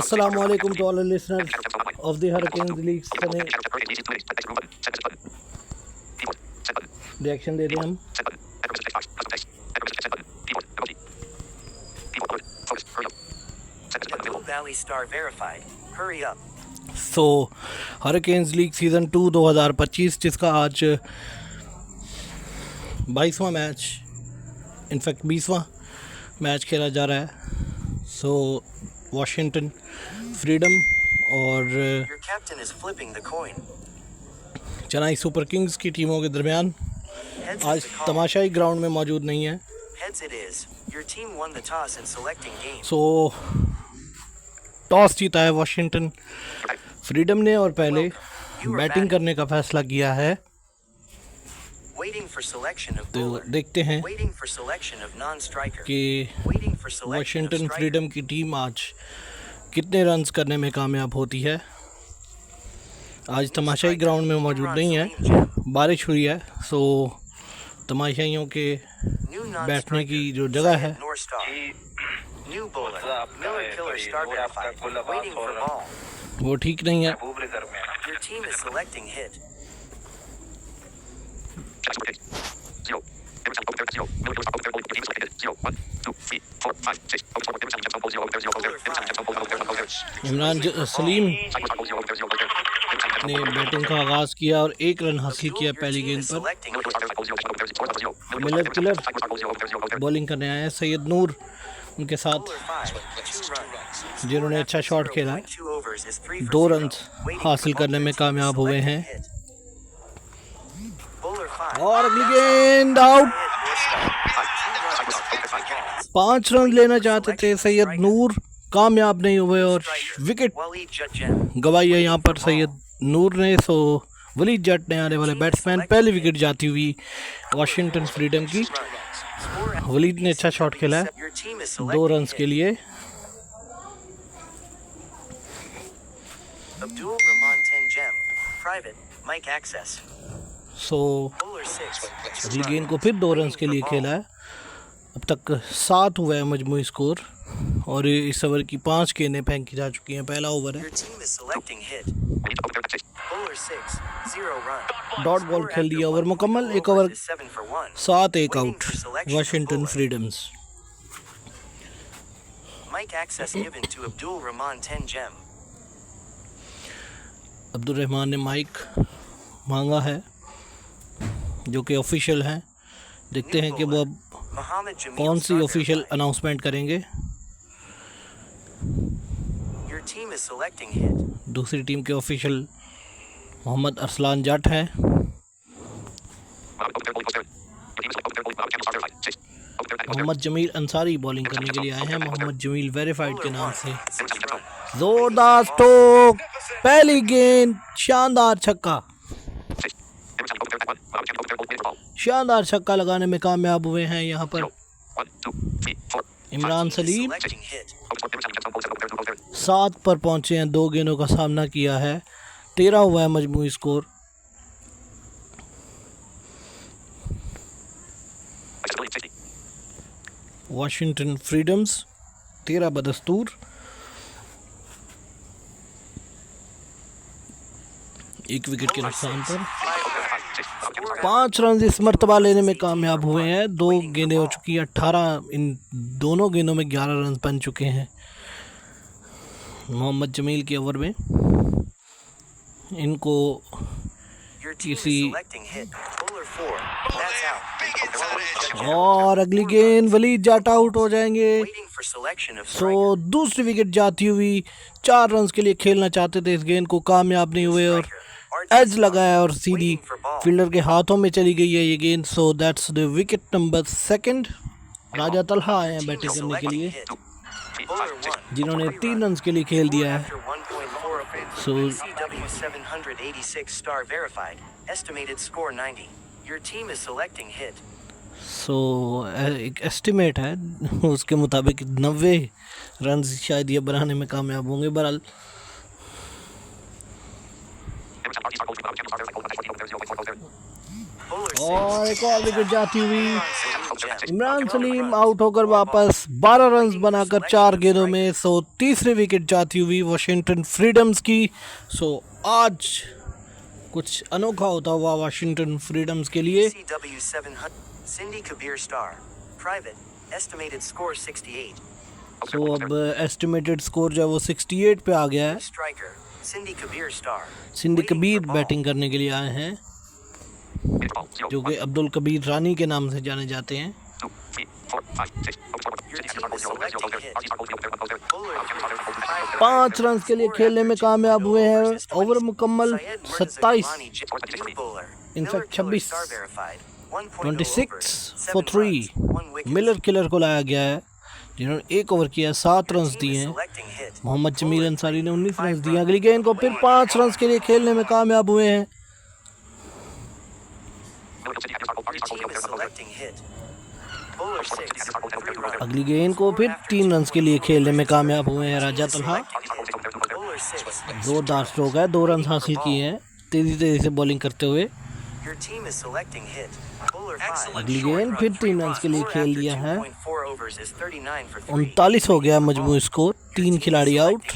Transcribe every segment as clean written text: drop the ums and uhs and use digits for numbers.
Assalamu alaikum to all the listeners of the Hurricanes League Sunny reaction दे रहे हैं हम। सो हरिकेन्स लीग सीज़न 2 2025 जिसका आज 22वां मैच इनफैक्ट 20वां मैच खेला जा रहा है। सो वॉशिंगटन फ्रीडम और चेन्नई सुपर किंग्स की टीमों के दरमियान आज तमाशाई ग्राउंड में मौजूद नहीं है। सो टॉस जीता है वॉशिंगटन फ्रीडम ने और पहले बैटिंग करने का फैसला किया है। तो देखते हैं कि वॉशिंगटन फ्रीडम की टीम आज कितने रन्स करने में कामयाब होती है। आज तमाशाई ग्राउंड में मौजूद नहीं है, बारिश हुई है। सो तमाशाइयों के बैठने की जो जगह है वो ठीक नहीं है। इमरान सलीम ने बैटिंग का आगाज किया और 1 रन हासिल किया पहली गेंद पर। मिलर किलर बॉलिंग करने आए हैं, सैयद नूर उनके साथ जिन्होंने अच्छा शॉट खेला है। 2 रन हासिल करने में कामयाब हुए हैं और अगली गेंद आउट। 5 रन लेना चाहते थे सैयद नूर, कामयाब नहीं हुए और विकेट गवाई है यहाँ पर सैयद नूर ने। सो वलीद जट ने आने वाले बैट्समैन, पहली विकेट जाती हुई वॉशिंगटन फ्रीडम की। वलीद ने अच्छा शॉट खेला है 2 रन के लिए। सो अगली गेंद को फिर 2 रन के लिए खेला है। अब तक 7 हुआ है मजमूई स्कोर और इस ओवर की 5 गेंदें फेंकी जा चुकी हैं। पहला ओवर है, डॉट बॉल खेल दिया, ओवर मुकम्मल। 1 over 7 1 out Washington freedoms. Abdul Rahman ने माइक मांगा है जो कि ऑफिशियल है। देखते हैं कि वो अब कौन सी ऑफिशियल अनाउंसमेंट करेंगे। दूसरी टीम के ऑफिशियल मोहम्मद अरसलान जट हैं। मोहम्मद जमील अंसारी बॉलिंग करने के लिए आए हैं, मोहम्मद जमील वेरीफाइड के नाम से। जोरदार स्ट्रोक, पहली गेंद, शानदार छक्का, शानदार छक्का लगाने में कामयाब हुए हैं यहाँ पर इमरान सलीम। 7 पर पहुंचे हैं, 2 गेंदों का सामना किया है। 13 हुआ है मजमूई स्कोर। Washington freedoms 13 बदस्तूर। 1 विकेट के नुकसान पर 5 रन इस मर्तबा लेने में कामयाब हुए हैं। 2 गेंदें हो चुकी हैं 18, इन दोनों गेंदों में 11 रन बन चुके हैं मोहम्मद जमील के ओवर में। इनको किसी और अगली गेंद वलीद जट आउट हो जाएंगे। सो दूसरी विकेट जाती हुई 4 रन के लिए खेलना चाहते थे, इस गेंद को कामयाब नहीं हुए और एज लगाया और सीधी फील्डर के हाथों में चली गई है ये गेंद। So that's the wicket number 2। राजा तलहा आए हैं बैटिंग करने के लिए, जिन्होंने 3 रन के लिए खेल दिया है। सो एक एस्टिमेट है, उसके मुताबिक 90 रन शायद ये बनाने में कामयाब होंगे। बहरहाल और एक और विकेट जाती हुई इमरान सलीम आउट होकर वापस 12 रन बनाकर 4 गेंदों में। सो तीसरी विकेट जाती हुई वाशिंगटन फ्रीडम्स की। सो आज कुछ अनोखा होता हुआ वाशिंगटन फ्रीडम्स के लिए। सो अब एस्टिमेटेड स्कोर जो है वो 68 पे आ गया है। सिंधी कबीर बैटिंग करने के लिए आए हैं, जो कि अब्दुल कबीर रानी के नाम से जाने जाते हैं। 5 रन के लिए खेलने में कामयाब हुए हैं। ओवर मुकम्मल 27, इनफैक्ट 26 फॉर 3। मिलर किलर को लाया गया है, जिन्होंने 1 ओवर किया, 7 रन दिए हैं। मोहम्मद जमील अंसारी ने 19 रन दिए। अगली गेंद को फिर 5 रन के लिए खेलने में कामयाब हुए हैं। अगली गेंद को फिर 3 रन के लिए खेलने में कामयाब हुए हैं राजा तलहा। जोरदार स्ट्रोक है, 2 रन हासिल किए हैं तेजी से बॉलिंग करते हुए। अगली गेंद फिर 3 रन के लिए खेल दिया है। 39 हो गया मजमू स्कोर, 3 खिलाड़ी आउट।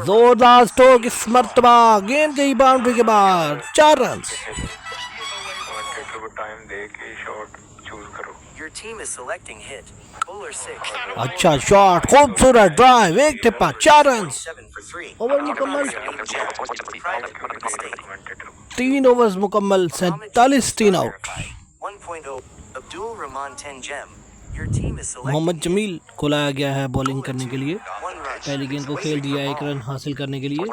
जोरदार स्ट्रोक इस मर्तबा गेंद गई बाउंड्री के बाद, 4 रन। अच्छा शॉट, खूबसूरत ड्राइव, 1 टिप्पा, 4 रन। ओवर मुकम्मल 3 ओवर्स मुकम्मल, 47, 3 आउट। मोहम्मद जमील को लाया गया है बॉलिंग करने के लिए। पहली गेंद को खेल दिया 1 रन हासिल करने के लिए।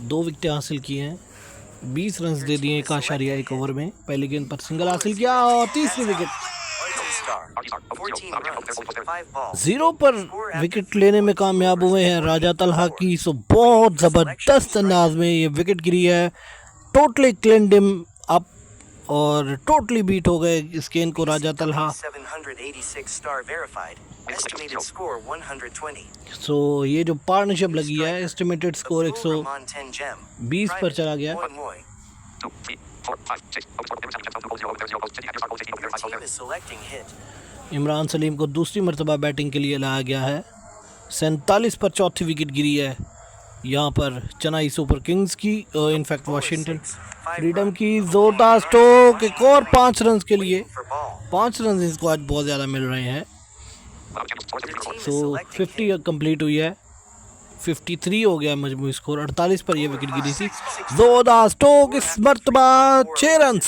2 विकेटें हासिल की हैं, 20 रन दे दिए 1.1 ओवर में। पहली गेंद पर सिंगल हासिल किया और तीसरी विकेट। 0 पर विकेट लेने में कामयाब हुए हैं राजा तलहा की। सो बहुत ज़बरदस्त अंदाज में ये विकेट गिरी है। टोटली क्लीन्ड हिम अप और टोटली बीट हो गए इस गेंद को राजा तलहा। सो ये जो पार्टनरशिप लगी है, एस्टिमेटेड स्कोर 120 पर चला गया। इमरान सलीम को दूसरी मरतबा बैटिंग के लिए लाया गया है। 47 पर चौथी विकेट गिरी है यहाँ पर चेन्नई सुपर किंग्स की, इनफैक्ट वाशिंगटन फ्रीडम की। जोरदार स्ट्रोक, एक और 5 रन के लिए। 5 रन इसको आज बहुत ज़्यादा मिल रहे हैं। सो 50 कंप्लीट हुई है, 53 हो गया मजमू स्कोर। 48 पर यह विकेट गिरी थी। जोरदार स्ट्रोक इस मरतबा, 6 रन।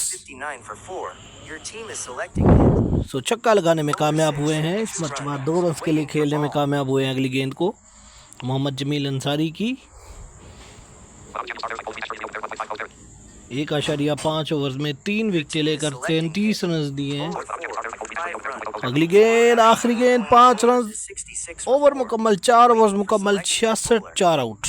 सो छक्का लगाने में कामयाब हुए हैं इस मरतबा। 2 रन के लिए खेलने में कामयाब हुए हैं। अगली गेंद को मोहम्मद जमील अंसारी की। 1.5 ओवर में 3 विकेट लेकर 33 रन दिए हैं। अगली गेंद, आखिरी गेंद, 5 रन। ओवर मुकम्मल, 4 ओवर मुकम्मल, 66, 4 out.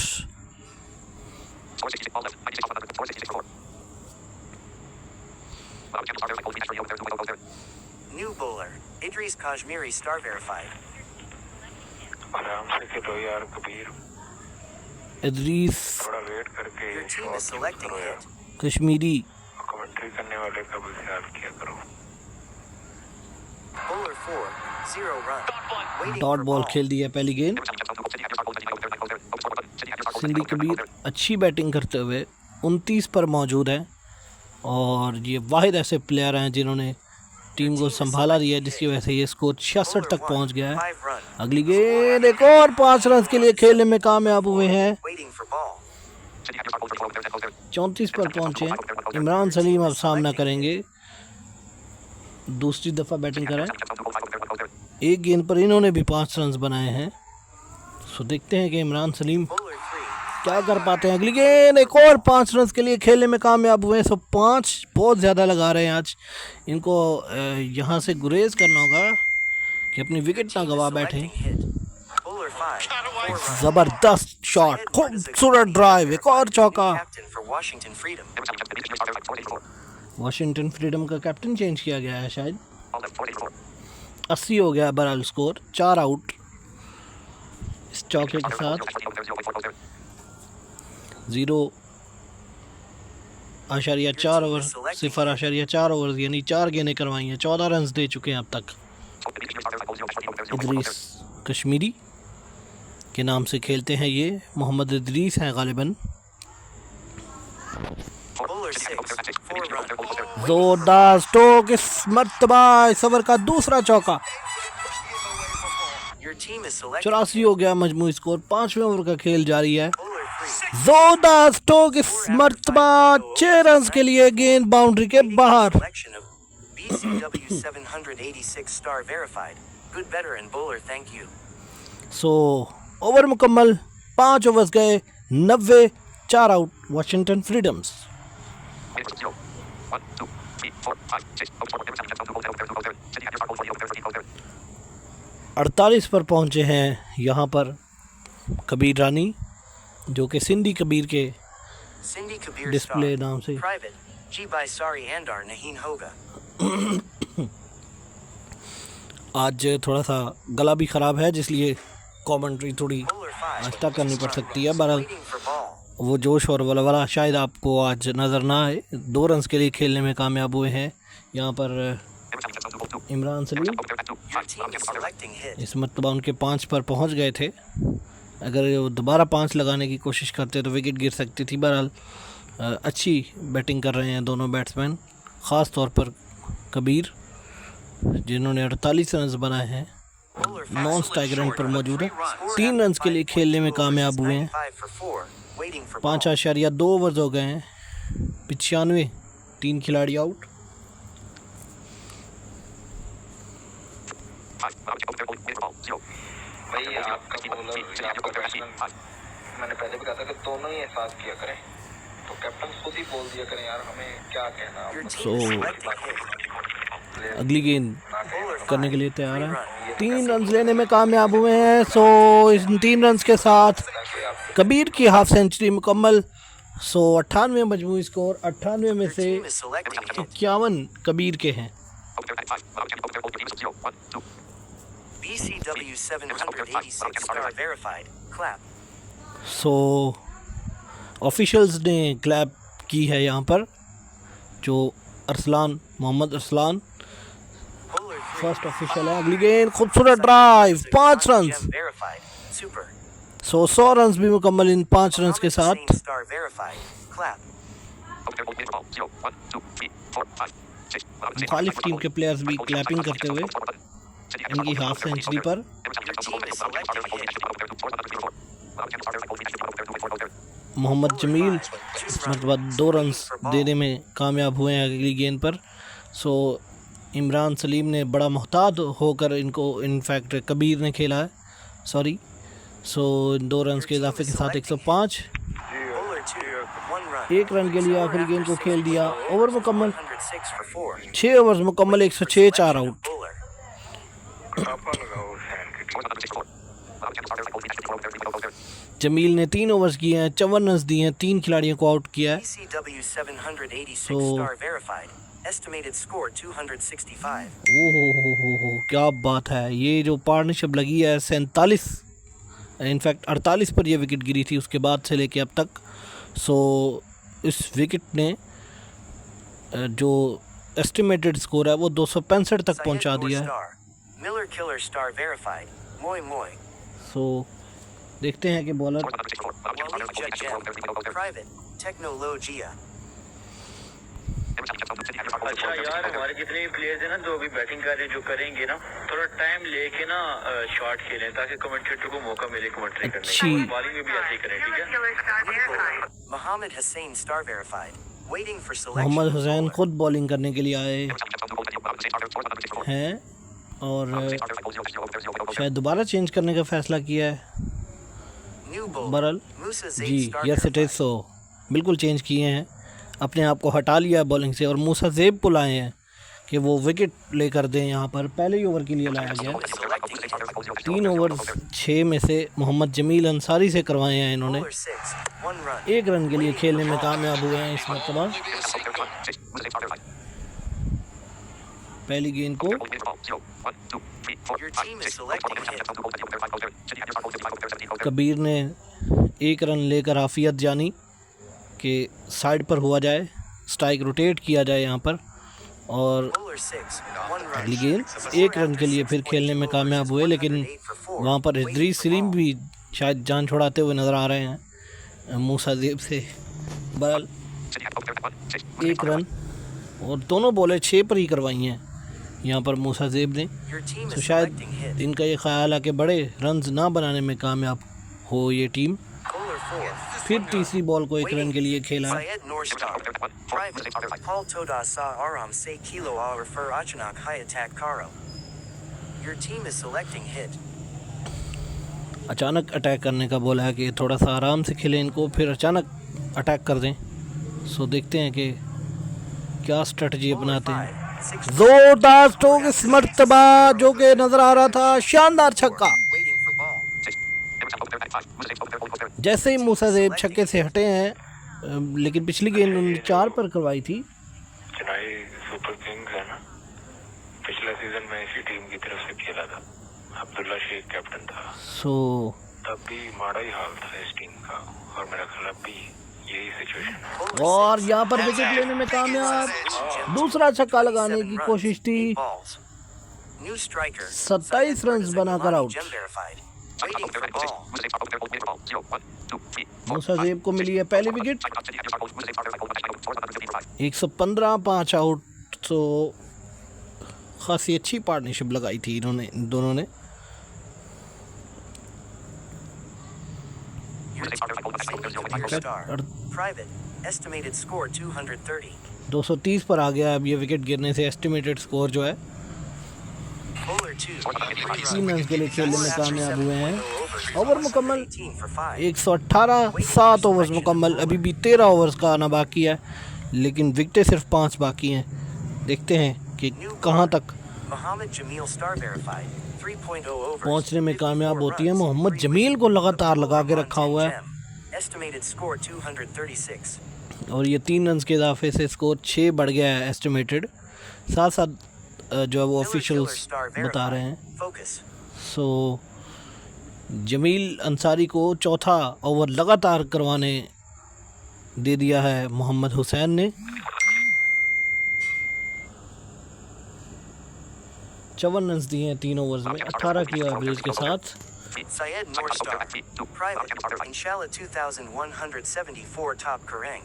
New bowler, Idris Kashmiri, star verified. आराम से खेलो यार कबीर, इदरीस थोड़ा वेट करके Your team is selecting hit. Kashmiri. Commentary करने वाले का भी ख्याल किया करो। Bowler 4, 0 run. Waiting dot for ball ball. खेल दिया पहली गेंद। सिंधी कबीर अच्छी बैटिंग करते हुए 29 पर मौजूद है और ये वाहिद ऐसे प्लेयर हैं जिन्होंने टीम को संभाला दिया, जिसकी वजह से ये स्कोर 66 तक पहुंच गया है। 5 run. अगली गेंद, एक और 5 रन के लिए खेलने में कामयाब हुए हैं। Waiting for ball. 34 पर पहुंचे। इमरान सलीम अब सामना करेंगे, दूसरी दफ़ा बैटिंग करें। एक गेंद पर इन्होंने भी 5 रन बनाए हैं। सो देखते हैं कि इमरान सलीम Bowler 3. क्या कर पाते हैं। अगली गेंद, एक और 5 रन के लिए खेलने में कामयाब हुए हैं। सो 5 बहुत ज़्यादा लगा रहे हैं आज। इनको यहाँ से गुरेज करना होगा कि अपनी विकेट ना गवा बैठें। Selecting hit. Bowler 5, 4 run. ज़बरदस्त शॉट, खूबसूरत ड्राइव, एक और चौका। Captain for Washington Freedom. Washington freedom का कैप्टन चेंज किया गया है शायद। 80 हो गया बहरहाल स्कोर, 4 आउट इस चौके के साथ। 0 0.4 ओवर 0.4 ओवर यानी 4 गेंदें करवाई हैं, 14 रन दे चुके हैं अब तक। इदरीस कश्मीरी के नाम से खेलते हैं ये, मोहम्मद इदरीस हैं गालिबन। Bowler 6, 4 run. जोरदार स्ट्रोक, इस मर्तबा इस ओवर का दूसरा चौका। Your team is selecting 84 हो गया मजमूई स्कोर। 5वें ओवर का खेल जारी है। bowler 3. जोरदार स्ट्रोक, इस मर्तबा 6 रन के लिए, गेंद बाउंड्री के बाहर। Selection of BCW 786 star verified. Good better and bowler, thank you. So over मुकम्मल, 5 ओवर्स गए, 90, 4 आउट वाशिंगटन फ्रीडम्स। 48 पर पहुंचे हैं यहाँ पर कबीर रानी, जो कि सिंधी कबीर के Cindy Kabir डिस्प्ले star. नाम से। Private. G by Sari Andar Naheen Hoga. आज थोड़ा सा गला भी ख़राब है, जिसलिए कमेंट्री थोड़ी Bowler 5. आहिस्ता करनी पड़ 6 सकती है। runs. बहरहाल Waiting for ball. वो जोश और वलवला शायद आपको आज नज़र ना आए। 2 रन के लिए खेलने में कामयाब हुए हैं यहाँ पर Imran Salim. Your team is selecting hit. इस मरतबा उनके 5 पर पहुंच गए थे। अगर वो दोबारा 5 लगाने की कोशिश करते तो विकेट गिर सकती थी। बहरहाल अच्छी बैटिंग कर रहे हैं दोनों बैट्समैन, ख़ास तौर पर कबीर जिन्होंने 48 रन बनाए हैं, Bowler 5. नॉन स्ट्राइक रन पर मौजूद है। 3 रन के लिए खेलने में कामयाब हुए हैं। 95 for 4. Waiting for ball. 5.2 overs हो गए हैं, 95, 3 खिलाड़ी आउट। भाई आपका बॉलर या आपका बैट्समैन, मैंने पहले भी कहा था कि दोनों ही एहसास किया करें, तो कैप्टन खुद ही बोल दिया करें यार हमें क्या कहना। Your team So, is selecting hit. अगली गेंद Bowler 5. करने के लिए तैयार है। 3 run. 3 रन लेने में कामयाब हुए हैं। सो इस 3 रन के साथ कबीर की हाफ सेंचुरी मुकम्मल। सो 98 मजमूई स्कोर, 98 में Your से team is selecting hit. 51 Kabir के हैं। BCW 786 star verified. Clap. So officials ने क्लैप की है यहाँ पर, जो Arsalan, Mohammad Arsalan Bowler 3. First official है। अगली गेंद, खूबसूरत drive, 5 run. Gem verified. Super. So 100 run भी मुकम्मल इन 5 रन के साथ। Hussein star verified. Clap. मुखालिफ टीम के प्लेयर्स भी क्लैपिंग करते हुए इनकी हाफ सेंचुरी पर। Your team is selecting hit. Mohammad Jameel इस मरतबा 2 रन देने में कामयाब हुए हैं अगली गेंद पर। सो इमरान सलीम ने बड़ा मोहतात होकर इनको, इनफैक्ट कबीर ने खेला है, सॉरी। सो 2 रन के इजाफे के साथ 105। Bowler 2. 1 run. 1 रन के लिए आखिरी गेंद को खेल दिया। ओवर मुकम्मल, 106 for 4. 6 ओवर्स मुकम्मल, 106, 4 आउट। Bowler. छापा लगाओ फैन के टीम। जमील ने 3 ओवर्स किए हैं, 54 रन दिए हैं, 3 खिलाड़ियों को आउट किया है। BCW 786 So- star verified. Estimated score 265. ओहो, क्या बात है। ये जो पार्टनरशिप लगी है 47, इनफैक्ट 48 पर यह विकेट गिरी थी उसके बाद से लेके अब तक। सो इस विकेट ने जो एस्टिमेटेड स्कोर है वो 265 तक पहुंचा Syed Noor दिया है। star. Miller Killer star verified. Moi Moi. सो देखते हैं कि bowler Walid Jajam. Private. Technologia. अच्छा यार, हमारे जितने भी प्लेयर्स हैं ना जो अभी बैटिंग कर रहे हैं, जो करेंगे ना, थोड़ा टाइम लेके ना शॉट खेलें ताकि कमेंटेटर को मौका मिले कमेंट्री करने अच्छी- का। बॉलिंग में भी ऐसे ही करें, ठीक है। Mohammed Hussein star verified. Waiting for selection. Mohammad Hussain खुद बॉलिंग करने के लिए आए हैं और शायद दोबारा चेंज करने का फैसला किया है। New bowler. बहरहाल Musa ji, Zaid star yes it is. verified. So बिल्कुल चेंज किए हैं, अपने आप को हटा लिया बॉलिंग से और मूसा ज़ेब को लाए हैं कि वो विकेट लेकर दें। यहाँ पर पहले ही ओवर के लिए लाया गया। Team is selecting hit. 3 over 6 में से मोहम्मद जमील अंसारी से करवाए हैं इन्होंने। Bowler 6. 1 run. 1 रन के लिए खेलने में कामयाब हुए हैं इस मरतबा। पहली गेंद को Your team is selecting hit. Kabir ने 1 रन लेकर आफियत जानी कि साइड पर हुआ जाए स्ट्राइक रोटेट किया जाए यहाँ पर, और Bowler 6, 1 run. अगली गेंद 1 रन के लिए फिर खेलने में कामयाब हुए, लेकिन वहाँ पर इद्रीस सलीम भी शायद जान छुड़ाते हुए नज़र आ रहे हैं मूसा ज़ेब से। बहरहाल 1 रन और दोनों बॉलें 6 पर ही करवाई हैं यहाँ पर मूसा ज़ेब ने। Your team तो is शायद selecting hit. इनका ये ख्याल है कि बड़े रन्स ना बनाने में कामयाब हो ये टीम। Bowler 4, फिर तीसरी बॉल को 1 रन के लिए खेला है। Syed Norstar. Private. Paul Toda Sa Aram Se Kilo Hour Fur Achanak High Attack Karo. Your team is selecting hit. अचानक अटैक करने का बोला है कि थोड़ा सा आराम से खेलें इनको, फिर अचानक अटैक कर दें। सो देखते हैं कि क्या स्ट्रेटजी Bowler अपनाते हैं। 5, 6 जोरदार स्ट्रोक इस मर्तबा जो कि नजर आ रहा था, शानदार छक्का। waiting for ball. जैसे ही मूसा ज़ेब छक्के से हटे हैं, लेकिन पिछली गेंद उन्होंने 4 पर करवाई थी। चेन्नई सुपर किंग्स है ना, पिछले सीजन में इसी टीम की तरफ से खेला था, अब्दुल्ला शेख कैप्टन था। सो तब भी माड़ा ही हाल था इस टीम का, और मेरा ख्याल अब भी यही सिचुएशन है। Bowler और 6, यहाँ पर विकेट लेने में कामयाब। दूसरा छक्का लगाने की 7 कोशिश runs, थी। 8 balls. New striker. 27 रन बनाकर out. Gem verified. Waiting for ball. मूसा ज़ेब को मिली है पहली विकेट। 115 5 आउट। तो खासी अच्छी पार्टनरशिप लगाई थी इन्होंने दोनों ने। Star. Private. Estimated score 230. 230 पर आ गया अब ये विकेट गिरने से। एस्टिमेटेड स्कोर जो है Bowler 2. 3 रन के लिए खेलने में कामयाब हुए हैं। ओवर मुकम्मल 18 for 5. 118, 7 ओवर्स मुकम्मल। अभी भी 13 ओवर्स का आना बाकी है, लेकिन विकेटें सिर्फ 5 बाकी हैं। देखते हैं कि कहाँ तक Mohammed Jamil Star verified. 3.0 overs. पहुंचने में 54 कामयाब होती है। runs, मोहम्मद 3 जमील को लगातार लगा के on रखा 10 हुआ है, gem. Estimated score 236. और ये 3 रन के इजाफे से स्कोर 6 बढ़ गया है एस्टिमेटेड। साथ साथ जो है वो Miller Killer ऑफिशियल्स Star बता रहे verified. हैं। Focus. सो जमील अंसारी को चौथा ओवर लगातार करवाने दे दिया है मोहम्मद हुसैन ने। 54 रन दिए हैं 3 ओवर्स में, 18 की एवरेज के साथ। Syed Norstar. Private. Inshallah 2174 top Kerrang.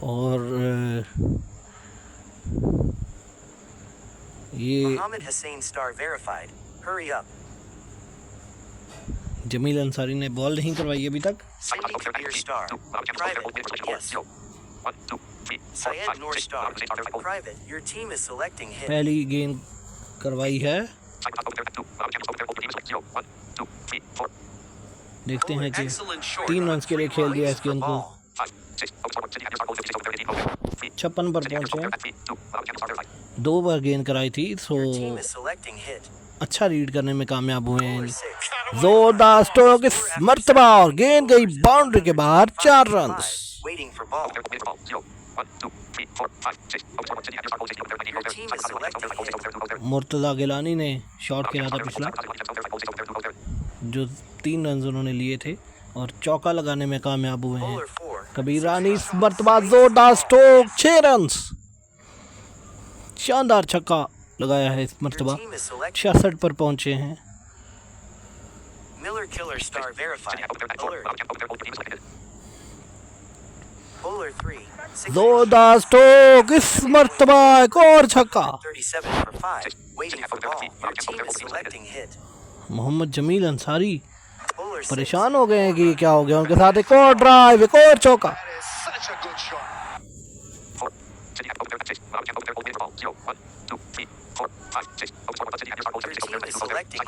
और ये Mohammed Hussein Star verified. Hurry up. Jameel Ansari ने बॉल नहीं करवाई अभी तक। Cindy Kabir Star. Private. Yes. Syed Noor Star. Private. Your team is selecting hit. पहली गेंद करवाई है। देखते हैं कि 3 रन के लिए खेल दिया इस गेंद को। 56 पर पहुंचे हैं। 2 बार गेंद कराई थी, सो Your team is selecting hit. अच्छा रीड करने में कामयाब हुए Bowler हैं। 6. जोरदार स्ट्रोक इस मर्तबा, और गेंद गई बाउंड्री के बाहर। 4 run. Waiting for ball. Your team is selecting hit. Murtaza Gilani ने शॉट खेला था पिछला, जो 3 रन उन्होंने लिए थे, और चौका लगाने में कामयाब हुए हैं। Bowler 4. कबीर रानी इस मर्तबा जोरदार स्ट्रोक, 6 रन। शानदार छक्का लगाया है इस Your मर्तबा। team is selecting 66 पर पहुंचे हैं। Miller Killer Star verified. Bowler 3. 6 जोरदार स्ट्रोक इस मर्तबा, एक और छक्का। 37 for 5. Waiting for ball. Your team is selecting hit. Mohammad Jameel Ansari Bowler 6. परेशान हो गए हैं कि क्या हो गया उनके साथ। एक और ड्राइव, एक और चौका। Your team is selecting hit.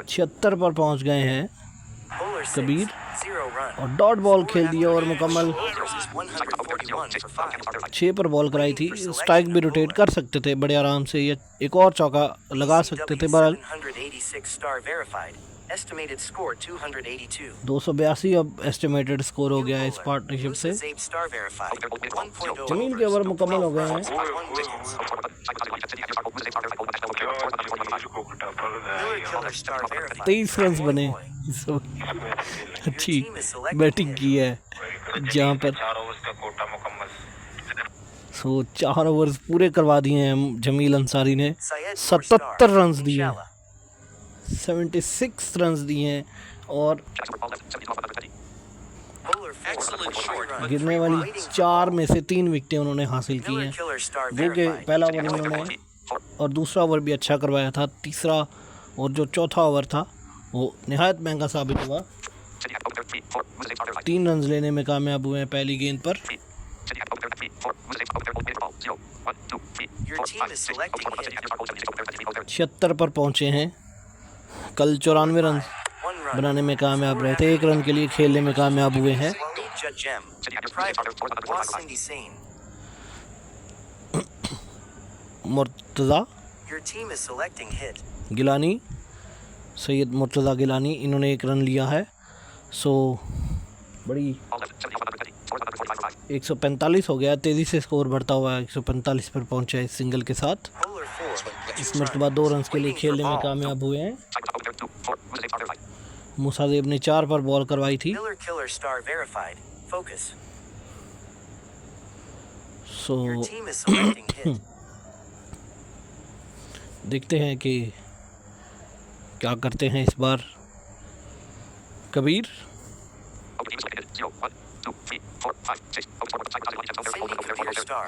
76 पर पहुंच गए हैं Bowler 6. कबीर, 0 run. और डॉट बॉल खेल दिया और मुकम्मल। Overs is 141 for 5. 6 पर बॉल कराई थी। स्ट्राइक भी रोटेट कर सकते थे बड़े आराम से, या एक और चौका लगा सकते थे। बहरहाल 786 Star verified. Estimated score 282. 282 अब एस्टिमेटेड स्कोर हो गया है इस पार्टनरशिप से। Zabe star verified. 1.0 जमील के ओवर मुकम्मल हो गए हैं। 1 wickets. Miller killer star verified. 23 run बने। So, अच्छी बैटिंग की है जहाँ पर 4 ओवर्स का कोटा मुकम्मल। 4 ओवर्स पूरे करवा दिए हैं जमील अंसारी ने। Syed 77 रन दिए, Inshallah. 76 रन दिए हैं और Bowler 4. गिरने वाली 4 में से 3 विकेटें उन्होंने हासिल की Miller हैं। killer star वो के verified. पहला ओवर उन्होंने और दूसरा ओवर भी अच्छा करवाया था। तीसरा और जो चौथा ओवर था वो निहायत महंगा साबित हुआ। 3 रन लेने में कामयाब हुए हैं पहली गेंद पर। Your team is selecting hit. 76 पर pहुंचे हैं। कल 94 रन 1 run. बनाने में कामयाब रहे थे, 1 रन के लिए खेलने में कामयाब हुए हैं। Waleed Judgem. Private. Wasindi Sane. Murtaza Your team is selecting hit. Gilani, Syed Murtaza Gilani, इन्होंने 1 रन लिया है। बड़ी 145 हो गया, तेज़ी से स्कोर बढ़ता हुआ 145 पर पहुंचा है इस सिंगल के साथ। Bowler 4. इस मरतबा 2 रन के लिए खेलने में कामयाब हुए हैं। मुसादेब ने 4 पर बॉल करवाई थी। Miller killer star verified. Focus. Your team is selecting hit. देखते हैं कि क्या करते हैं इस बार Kabir. Cindy Kabir star.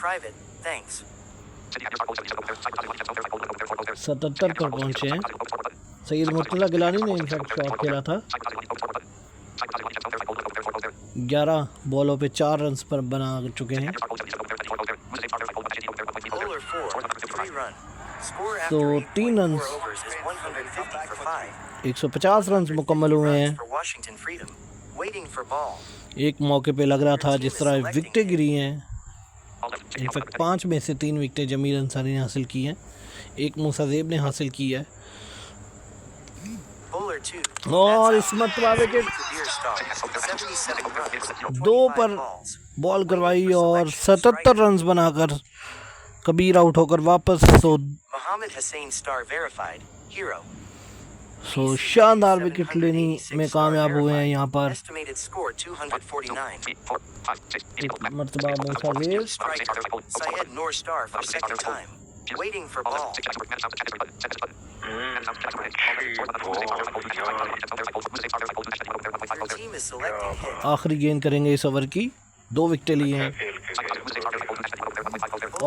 Private. Thanks. 77 पर पहुंचे हैं। सैयद मुर्तज़ा गिलानी ने इनफैक्ट शॉट खेला था। 11 बॉलों पे 4 रन पर बना चुके हैं। Bowler 4. 3 run. Score तो after 3 run 4 overs is 150 for 5. 150 run मुकम्मल हुए हैं। For Washington Freedom. Waiting for ball. एक मौके पे लग रहा था जिस तरह विकेटें गिरी हैं, इनफैक्ट 5 में से 3 विकेटें जमील अंसारी ने हासिल की हैं, 1 मुसादेब ने हासिल की है। Bowler 2. और इस मरतबा विकेट Kabir star. 77 runs. 2 25 पर balls. बॉल करवाई और 77 रन बनाकर कबीर आउट होकर वापस। Mohammed Hussein star verified. Hero. शानदार विकेट लेने में कामयाब हुए हैं यहाँ पर। Estimated score 249. एक मरतबा मुसादेब Striker. Syed Noor star for second time. Waiting for ball. Your team is selecting hit. आखिरी गेंद करेंगे इस ओवर की। 2 विकेटें लिए हैं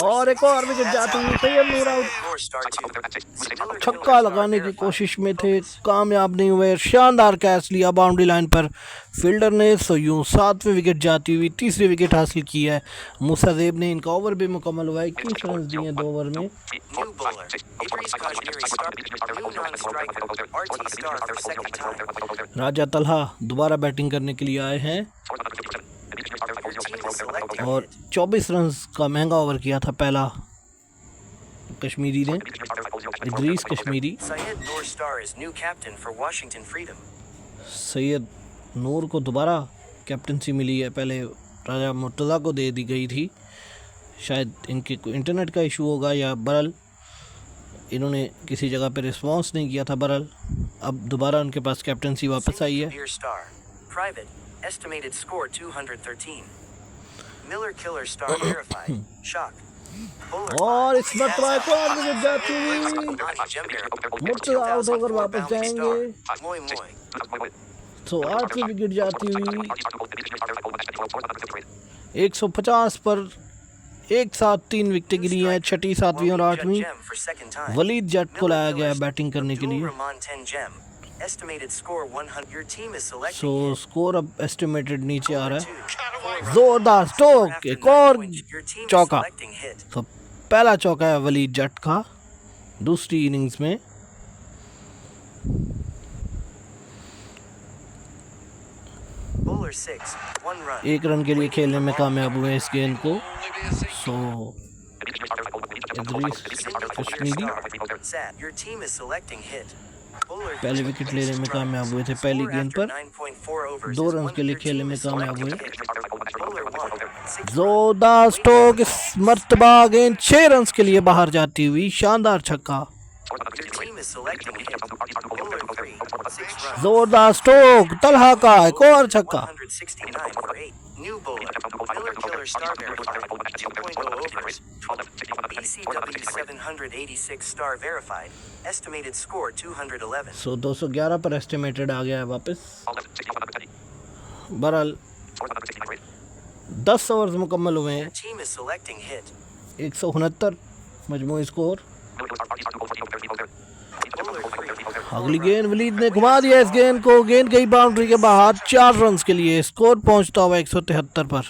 और एक और विकेट जाती हुई। सैयद नूर आउट। Noor star 2. छक्का लगाने की कोशिश में थे, कामयाब नहीं हुए। शानदार कैच लिया बाउंड्री लाइन पर फील्डर ने। यूं 7वें विकेट जाती हुई 3री विकेट हासिल की है मुसादेब ने। इनका ओवर भी मुकम्मल हुआ है। 21 रन दिए हैं 2 ओवर में। New bowler. Idris Kashmiri star. New non-striker. RT star for second time. राजा तलहा दोबारा बैटिंग करने के लिए आए हैं Your team is selecting और hit. 24 रन का महंगा ओवर किया था पहला कश्मीरी ने, Idris Kashmiri. Syed Noor star is new captain for Washington Freedom. Syed नूर को दोबारा कैप्टनसी मिली है, पहले राजा मुर्तज़ा को दे दी गई थी। शायद इनके कोई इंटरनेट का इशू होगा या बरल इन्होंने किसी जगह पे रिस्पांस नहीं किया था। बरल अब दोबारा उनके पास कैप्टनसी वापस आई है। Kabir star. Private. Estimated score 213. Miller killer star verified. Shock. Bowler और 5. इस मरतबा एक और विकेट जाती हुई। मुर्तज़ा आउट होकर वापस जाएंगे। Moy Moy. 8वीं विकेट जाती हुई। 150 पर एक साथ 3 विकेटें गिरी हैं, 6ठी, 7वीं और 8वीं। Gem for second time. Waleed जट को लाया गया बैटिंग करने के लिए। Rahman 10 gem. Estimated score 100. Your team is selecting. Score अब एस्टिमेटेड नीचे आ रहा है। 2. जोरदार स्ट्रोक, एक और Your team is चौका। selecting hit. तो पहला चौका है वलीद जट का दूसरी इनिंग्स में। Bowler 6. 1 run. 1 रन के लिए खेलने में कामयाब हुए इस गेंद को। Idris Kashmiri. Sad. Your team is selecting hit. पहले विकेट लेने में कामयाब हुए थे पहली गेंद पर। 2 रन के लिए खेलने में कामयाब हुए। जोरदार स्ट्रोक, इस मर्तबा गेंद 6 रन के लिए बाहर जाती हुई, शानदार छक्का। जोरदार स्ट्रोक, तलहा का एक और छक्का। New bowler, Miller Killer Star verified, 2.0 overs, BCW 786 star verified, estimated score 211. सो 211 पर एस्टिमेटेड आ गया है वापस। बहरहाल 10 ओवर्स मुकम्मल हुए हैं। Team is selecting hit. 169 मजमूई स्कोर। Bowler 3. अगली गेंद वलीद ने घुमा दिया इस गेंद को, गेंद गई बाउंड्री के बाहर। 4 रन के लिए स्कोर पहुंचता हुआ 173 पर।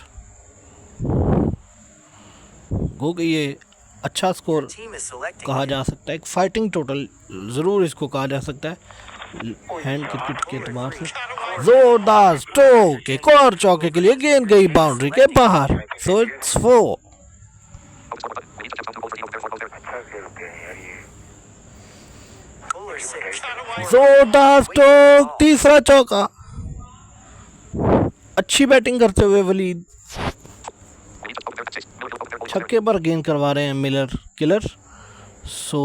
गो कि ये अच्छा स्कोर Team is selecting कहा hit. जा सकता है, एक फाइटिंग टोटल ज़रूर इसको कहा जा सकता है हैंड क्रिकेट के एतबार से। जोरदार स्ट्रोक, एक और चौके के लिए, गेंद गई बाउंड्री के बाहर। So it's 4। Bowler 6. जोरदार स्ट्रोक, तीसरा चौका। अच्छी बैटिंग करते हुए वलीद छक्के पर गेंद करवा रहे हैं मिलर किलर। सो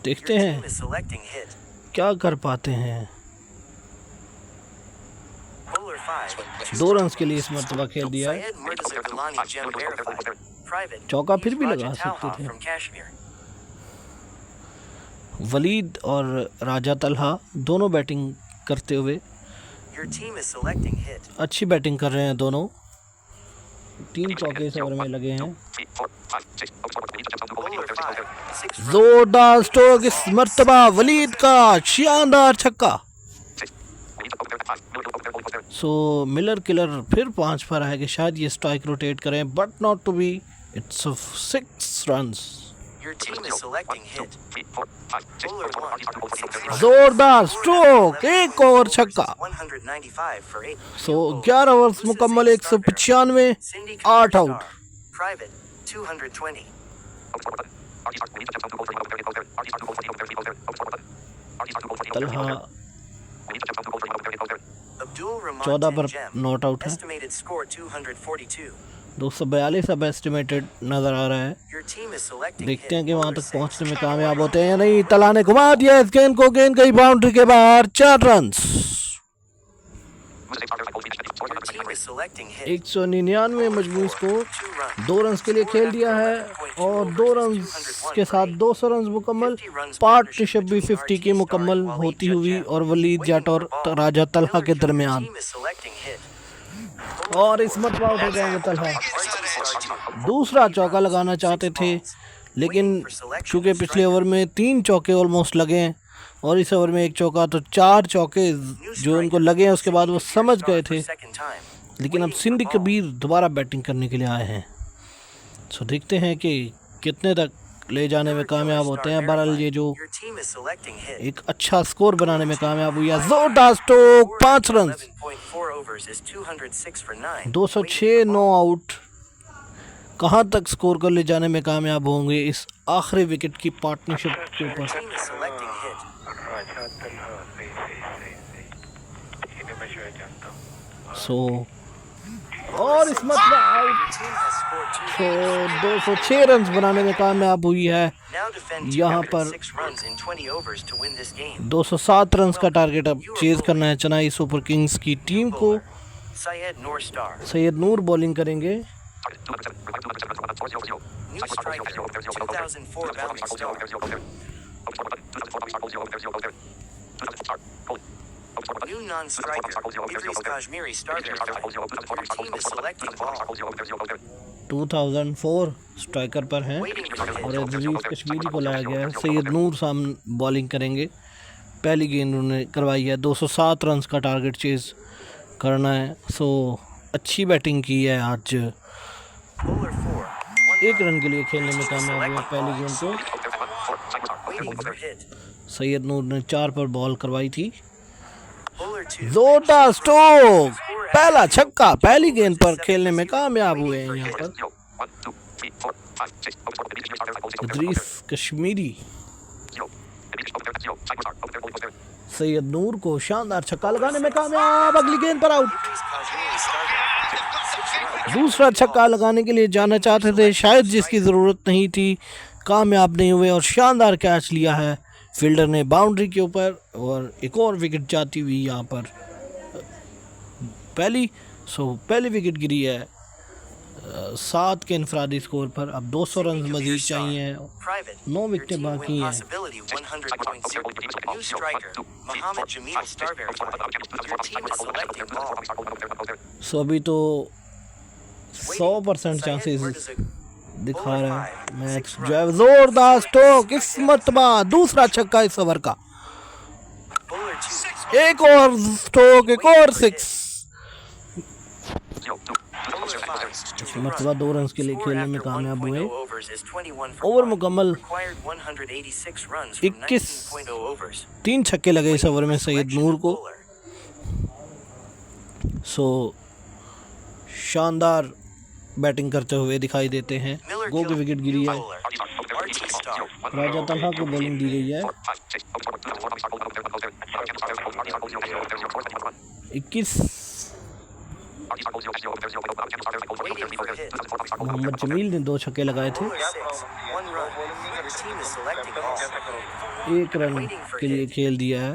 देखते Team हैं is selecting hit. क्या कर पाते हैं। Bowler 5. 2 रन के लिए इस मरतबा खेल दिया है। Syed Murtaza Gilani gem verified. Private. चौका फिर भी Raja लगा सकते Talha थे। from Kashmir. वलीद और राजा तलहा दोनों बैटिंग करते हुए Your team is selecting hit. अच्छी बैटिंग कर रहे हैं दोनों। 3 चौके इस ओवर में लगे हैं। Bowler 5. 6 runs. जोरदार स्ट्रोक, इस मर्तबा वलीद का शानदार छक्का। सो मिलर किलर फिर 5 पर आएगा, शायद ये स्ट्राइक रोटेट करें, but not to be. It's 6 runs. Your team is selecting hit. Bowler 1. 6 runs. जोरदार स्ट्रोक, एक और छक्का। 195 for 8. सो 11 ओवर्स मुकम्मल, 195, Cindy 8 out. Private 220. Talha Abdul Rahman 14 पर gem. नॉट आउट है। Estimated score 242. 242 अब एस्टिमेटेड नजर आ रहा है। Your team is selecting देखते हैं hit. कि वहां Bowler तक 6. पहुंचने में कामयाब होते हैं या नहीं। तलहा ने घुमा दिया इस गेंद को, गेंद गई बाउंड्री के बाहर। 4 run. Your team is selecting hit. 199 मजमूई स्कोर। 2 runs. 2 रन के लिए खेल दिया है और 2 रन के साथ 200 रन मुकम्मल। पार्टनरशिप भी 50 की मुकम्मल होती हुई और वलीद जट और राजा तलहा के दरमियान। Team is selecting hit. और इस मरतबा आउट हो जाएंगे तलहा। दूसरा चौका लगाना चाहते थे, लेकिन चूंकि पिछले ओवर में 3 चौके ऑलमोस्ट लगे हैं और इस ओवर में 1 चौका, तो 4 चौके जो उनको लगे हैं उसके बाद वो समझ गए थे। लेकिन अब सिंधी कबीर दोबारा बैटिंग करने के लिए आए हैं। सो देखते हैं कि कितने तक ले जाने में कामयाब होते हैं। बहरहाल ये जो Your team is selecting hit. एक अच्छा स्कोर बनाने में कामयाब हुई है। जोरदार stroke, 5 run. 11.4 overs is 206 for 9. 206, 9 out. कहां तक स्कोर कर ले जाने में कामयाब होंगे इस आखिरी विकेट की पार्टनरशिप के ऊपर। Team is selecting hit. राजा तलहा, सही सही सही सही, इन्हें मैं शायद जानता हूँ। सो और इस मरतबा out. Team has scored 2. So 206 run बनाने में कामयाब हुई है। Now defend यहाँ पर 206 runs in 20 overs to win this game. 207 run का टारगेट अब चेज करना है चेन्नई सुपर किंग्स की टीम को। Syed Noor Star. सैयद नूर बॉलिंग करेंगे। New striker. 2004 bounty star. New non-striker. Idris Kashmiri star verified. Your team is selecting ball. 2004 striker पर हैं Waiting for hit. और अजीज कश्मीरी को लाया गया है। सैयद नूर सामने बॉलिंग करेंगे। पहली गेंद उन्होंने करवाई है। 207 रन का टारगेट चेज करना है। सो अच्छी बैटिंग की है आज। Bowler 4. 1 रन के लिए खेलने में कामयाब हुए पहली गेंद को। Waiting for hit. सैयद नूर ने 4 पर बॉल करवाई थी। Bowler 2. जोरदार स्ट्रोक, पहला छक्का पहली गेंद पर खेलने में कामयाब हुए हैं यहाँ पर इदरीस कश्मीरी। सैयद नूर को शानदार छक्का लगाने में कामयाब, अगली गेंद पर out. Injuries caused Neely Stargate 6 runs. दूसरा छक्का लगाने के लिए जाना चाहते थे, शायद जिसकी ज़रूरत नहीं थी, कामयाब नहीं हुए और शानदार कैच लिया है फील्डर ने बाउंड्री के ऊपर और एक और विकेट जाती हुई यहाँ पर पहली विकेट गिरी है 7 के इनफरादी स्कोर पर। अब 200 रन मजीद चाहिए, Private. 9 Your विकेटें team win बाकी हैं। possibility 100.0. New striker, Mohammed Jamil star verified. Your team is selecting ball. सो अभी तो 100% चांसेस Murtaza दिखा रहा है मैच जो है। जोरदार स्ट्रोक, इस मरतबा दूसरा छक्का इस ओवर का, Bowler 2. एक और स्ट्रोक, एक और 6। Bowler 5. इस मरतबा 2 रन के लिए Score खेलने में after कामयाब हुए। 1.0 overs is 21 for ओवर 1. मुकम्मल Required 186 runs from 21 19.0 overs. 3 छक्के लगे इस ओवर में सैयद Selection नूर of को। bowler. सो शानदार बैटिंग करते हुए दिखाई देते हैं। Miller 2 की Gill, विकेट गिरी है, bowler. RT Star. राजा तलहा को बॉलिंग दी गई है। 21 Waiting for hit. Mohammad Jameel ने 2 छक्के लगाए थे, Bowler 6. 1 run. Your team is selecting ball. 1 run के लिए खेल दिया है।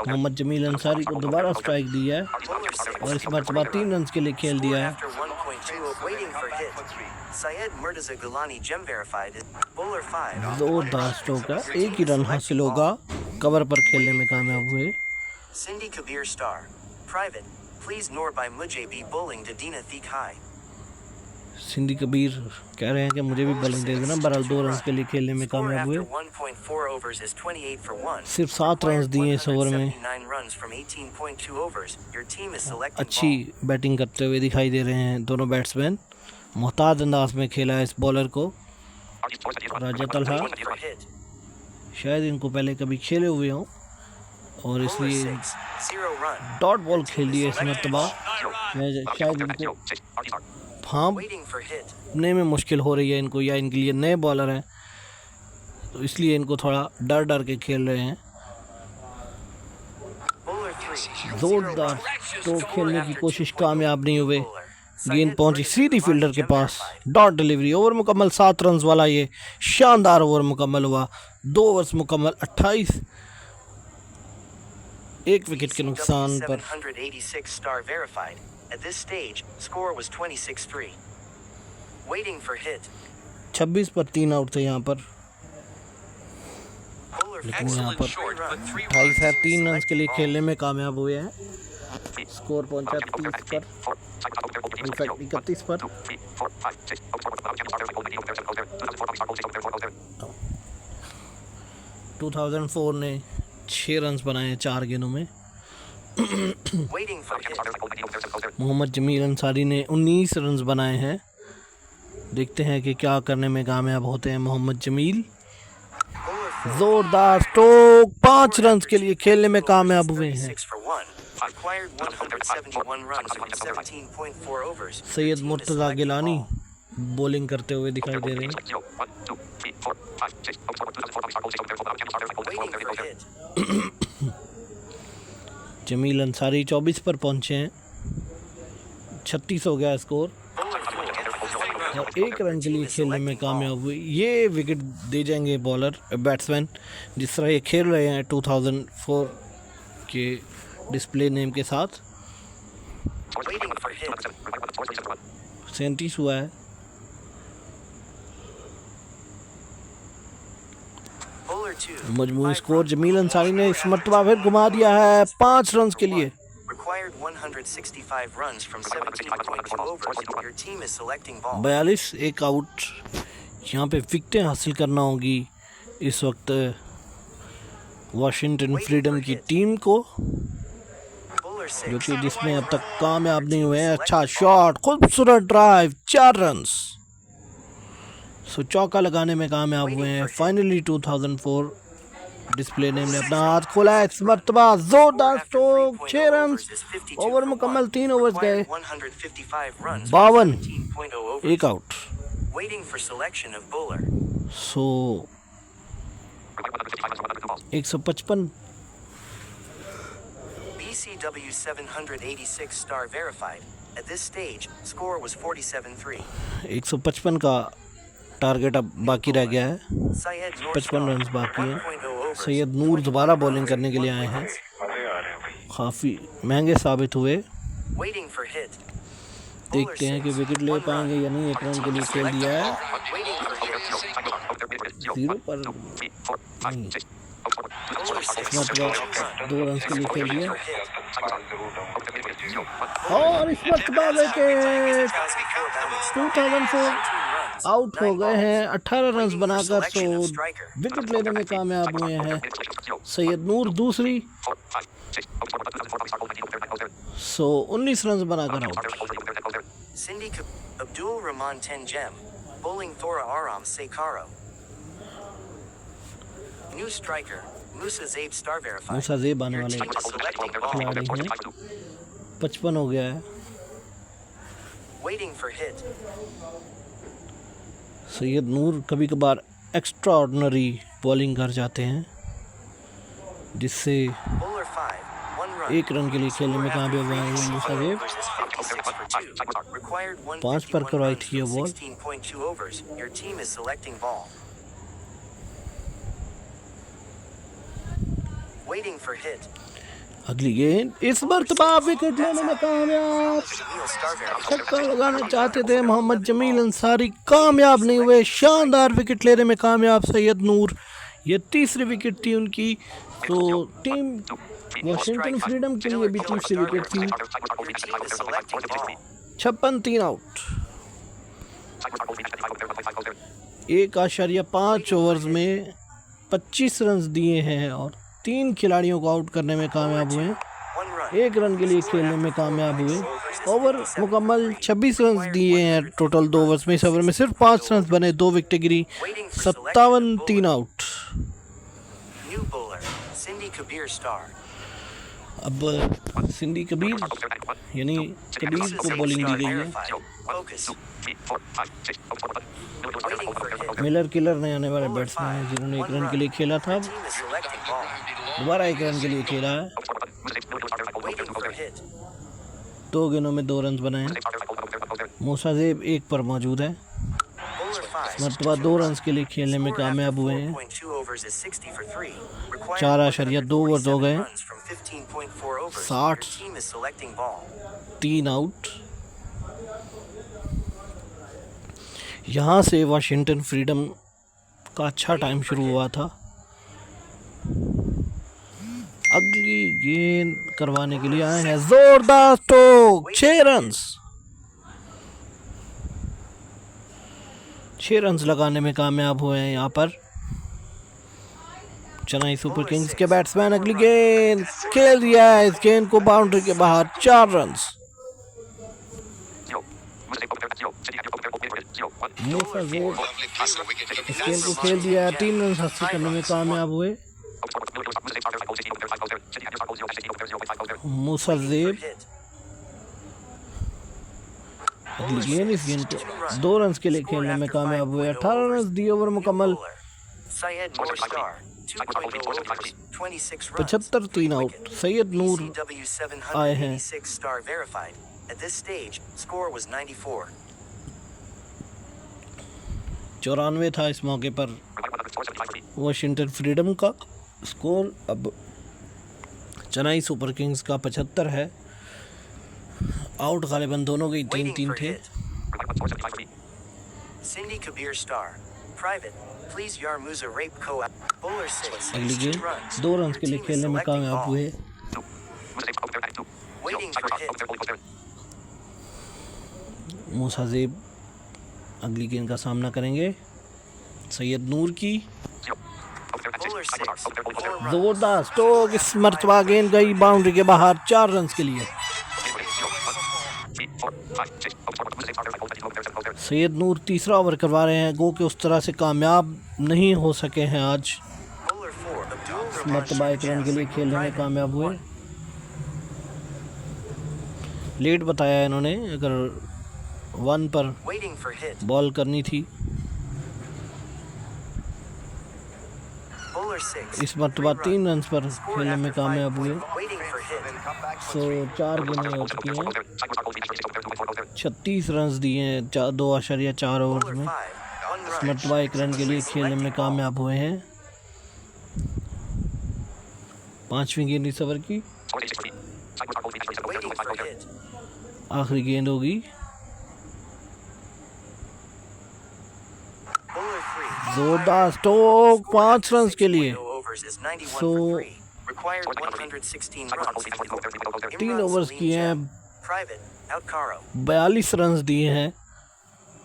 मोहम्मद जमील अंसारी को दोबारा स्ट्राइक दी है Bowler 6. और इस मरतबा 3 रन के लिए खेल Score दिया है। after 1.2. Waiting for hit. Syed Murtaza Gilani gem verified. Bowler 5. जोरदार स्ट्रोक है, 1 ही रन हासिल होगा, कवर पर खेलने में कामयाब हुए। Cindy Kabir Star. Private. Please nor by Mujay be bowling to Dina Thiek High. Sindhi Kabir कह रहे हैं कि मुझे भी बॉलिंग दे देना। बहरहाल 2 रन के लिए खेलने में Score कामयाब after हुए। 1.4 overs is 28 for 1. सिर्फ 7 रन दिए इस ओवर में। 179 runs from 18.2 overs. Your team is selecting अच्छी ball. बैटिंग करते हुए दिखाई दे रहे हैं दोनों बैट्समैन। मुहताज अंदाज में खेला है इस बॉलर को राजा तलहा, Waiting for hit. शायद इनको पहले कभी खेले हुए हों और Bowler इसलिए 6. 0 run. डॉट बॉल खेल दिया इस मरतबा। शायद इनको Waiting for hit. फांपने में मुश्किल हो रही है इनको, या इनके लिए नए बॉलर हैं तो इसलिए इनको थोड़ा डर डर के खेल रहे हैं। Bowler 3. जोरदार तो खेलने की कोशिश कामयाब नहीं हुए, गेंद पहुंची सीधी फील्डर के पास, डॉट डिलीवरी। ओवर मुकम्मल 7 रन वाला ये शानदार ओवर मुकम्मल हुआ। 2 ओवर्स मुकम्मल 28, 1 विकेट के नुकसान पर। 786 star verified. At this stage, score was 26-3. Waiting for hit. 26 पर 3 आउट थे यहाँ पर, Bowler लेकिन यहाँ पर 3 run. 28 है, 3 रन के लिए खेलने में कामयाब हुए हैं। स्कोर पहुंचा 30 पर, इनफैक्ट 31 पर। टू 2004 ने 6 रन बनाए 4 गेंदों में। Waiting for hit. Mohammad Jameel Ansari ने 19 रन बनाए हैं। देखते हैं कि क्या करने में कामयाब होते हैं मोहम्मद जमील। Bowler 4. जोरदार स्ट्रोक, 5 रन के लिए खेलने में कामयाब हुए हैं। 36 for 1. Required 171 runs from 17.4 overs. Your Syed team is Murtaza selecting Gilani ball. Bowling करते हुए दिखाई दे रहे हैं। Waiting for hit. Jameel Ansari 24 पर पहुंचे हैं, 36 हो गया स्कोर Bowler 4. और 1 रन के लिए खेलने में कामयाब हुए। ये विकेट दे जाएंगे बॉलर बैट्समैन जिस तरह ये खेल रहे हैं 2004 के डिस्प्ले नेम के साथ। Waiting for hit. 37 हुआ है। Bowler 2. मजमूई स्कोर जमील अंसारी ने इस मरतबा फिर घुमा दिया है 5 रन के लिए। Required 165 runs from 17.2 overs. Your team is selecting ball. 42, 1 out. यहाँ पे विकेटें हासिल करना होगी इस वक्त वाशिंगटन फ्रीडम की टीम को, Bowler 6. जो कि जिसमें अब तक कामयाब नहीं हुए हैं। अच्छा शॉट, खूबसूरत ड्राइव, 4 रन। सो चौका लगाने में कामयाब हुए हैं। फाइनली 2004 डिस्प्ले नेम ने अपना हाथ खोला है इस मरतबा। जोरदार स्ट्रोक, 6 रन। ओवर मुकम्मल 3 ओवर्स गए, 155 runs. 52, 17.0 overs. 1 out. Waiting for selection of bowler. So 155। BCW 786 star verified. At this stage, score was 47-3. 155 का टारगेट अब बाकी रह गया है। Syed 55 रन बाकी हैं। 1.0 overs. सैयद नूर दोबारा बॉलिंग करने के लिए आए हैं। मजे आ रहे हैं भाई। काफ़ी महंगे साबित हुए। Waiting for hit. देखते हैं कि विकेट ले पाएंगे या नहीं। 1 रन के लिए खेल दिया है। Waiting for hit. 0 पर नहीं, Bowler 6. मतलब 2 रन के लिए खेल दिया For hit. और इस वक्त बाद विकेट 2004 आउट हो गए हैं 18 रन बनाकर। तो विकेट लेने में कामयाब हुए हैं सैयद नूर दूसरी। 19 रन बनाकर out. Cindy Abdul Rahman 10 gem. Bowling Thora Aram Sekaro. New striker. Musa Zabe star verified. मूसा ज़ेब आने वाले Team is selecting ball. खिलाड़ी हैं। 55 हो गया है। Waiting for hit. सैयद नूर कभी कभार एक्स्ट्रा ऑर्डिनरी बॉलिंग कर जाते हैं, जिससे Bowler 5. 1 run. 1 रन के लिए खेलने में कामयाब हुआ है मूसा ज़ेब। 56 for 2. Required 5 पर 151 करवाई runs थी ये from ball. 16.2 overs. Your team is selecting ball. Waiting for hit. अगली गेंद इस मरतबा विकेट लेने में कामयाब। Jamil star verified. छक्का लगाना चाहते थे मोहम्मद जमील अंसारी, कामयाब नहीं हुए। शानदार विकेट लेने में कामयाब सैयद नूर। ये तीसरी विकेट थी उनकी। तो टीम वाशिंगटन फ्रीडम के लिए भी तीसरी विकेट थी। Your team is selecting ball. 56 3 out. 1.5 overs में 25 रन दिए हैं और 3 खिलाड़ियों को आउट करने में कामयाब हुए। 1 run. 1 रन के लिए खेलने में कामयाब हुए। ओवर मुकम्मल 26 रन दिए हैं टोटल 2 ओवर्स में। इस ओवर में सिर्फ 5 रन बने, 2 विकेटें गिरी। 57 3 out. New bowler. Cindy Kabir star. अब सिंधी कबीर यानी कबीर को बॉलिंग दी गई है। Focus. Waiting for hit. Miller killer नए आने वाले बैट्समैन हैं जिन्होंने 1 रन के लिए खेला था। अब Team is selecting ball. दोबारा 1 रन के लिए खेला है। Waiting for hit. 2 गेंदों में 2 रन बनाए हैं। मूसा ज़ेब 1 पर मौजूद है। Bowler 5. मरतबा 2 रन के लिए खेलने में Score कामयाब after हुए हैं। 4.2 overs is 60 for 3. Required 4.2 over हो गए। 147 runs from 15.4 overs. 60 Your team is selecting ball. 3 out. यहाँ से वाशिंगटन फ्रीडम का अच्छा टाइम शुरू हुआ था। अगली गेंद करवाने के लिए आए हैं जोरदार स्ट्रोक। 6 रन। 6 रन लगाने में कामयाब हुए हैं यहाँ पर चेन्नई सुपर किंग्स के बैट्समैन। अगली गेंद खेल दिया है, इस गेंद को बाउंड्री के बाहर। 4 रन। मूसा ज़ेब इस गेंद को खेल दिया है, 3 रन हासिल करने में कामयाब हुए। मूसा ज़ेब Hit. अगली गेंद, इस गेंद को 2 रन के लिए खेलने में कामयाब हुए। 18 रन दिए ओवर मुकम्मल। Bowler. Syed Noor star. 2.0 overs. 26 runs. 75 3 out. Syed नूर BCW आए हैं। 786 star verified. At this stage, score was 94. 94 था इस मौके पर वाशिंगटन फ्रीडम का स्कोर। अब चेन्नई सुपर किंग्स का 75 है। आउट गालिबन दोनों के 3-3 for थे। hit. Cindy Kabir star. Private. Please Yarmuza rape co. Bowler 6. अगली 2 गेंद runs. 2 रन Your के लिए team is खेलने में selecting कामयाब ball. हुए। Waiting for hit. मूसा ज़ेब अगली गेंद का सामना करेंगे सैयद नूर की। Bowler 6. 4 runs. जोरदार स्ट्रोक, इस मरतबा गेंद गई बाउंड्री के बाहर। 4 रन के लिए सैयद नूर तीसरा ओवर करवा रहे हैं। गो के उस तरह से कामयाब नहीं हो सके हैं आज। Bowler 4. Abdul इस Rahman मरतबा 1 रन के लिए खेलने में कामयाब हुए। लेट बताया इन्होंने, अगर 1 पर Waiting for hit. बॉल करनी थी। Bowler Bowler 6. इस मरतबा 3 रन पर Score खेलने में after 5 कामयाब हुए। points. Waiting for hit. सो 4 गेंदें हो चुकी हैं, 36 रन दिए हैं 2.4 ओवर्स Bowler में। 5. 1 इस run. मरतबा 1 रन के लिए खेलने में कामयाब हुए हैं। 5वीं गेंद इस ओवर की Waiting for hit. आखिरी गेंद होगी। Bowler 3. जोरदार स्ट्रोक 5 रन के लिए। 6.0 overs is 91 So, for 3. Required 116 runs. 3 Imran overs Salim किए हैं, Jem. Private. Out Caro. 42 run दिए हैं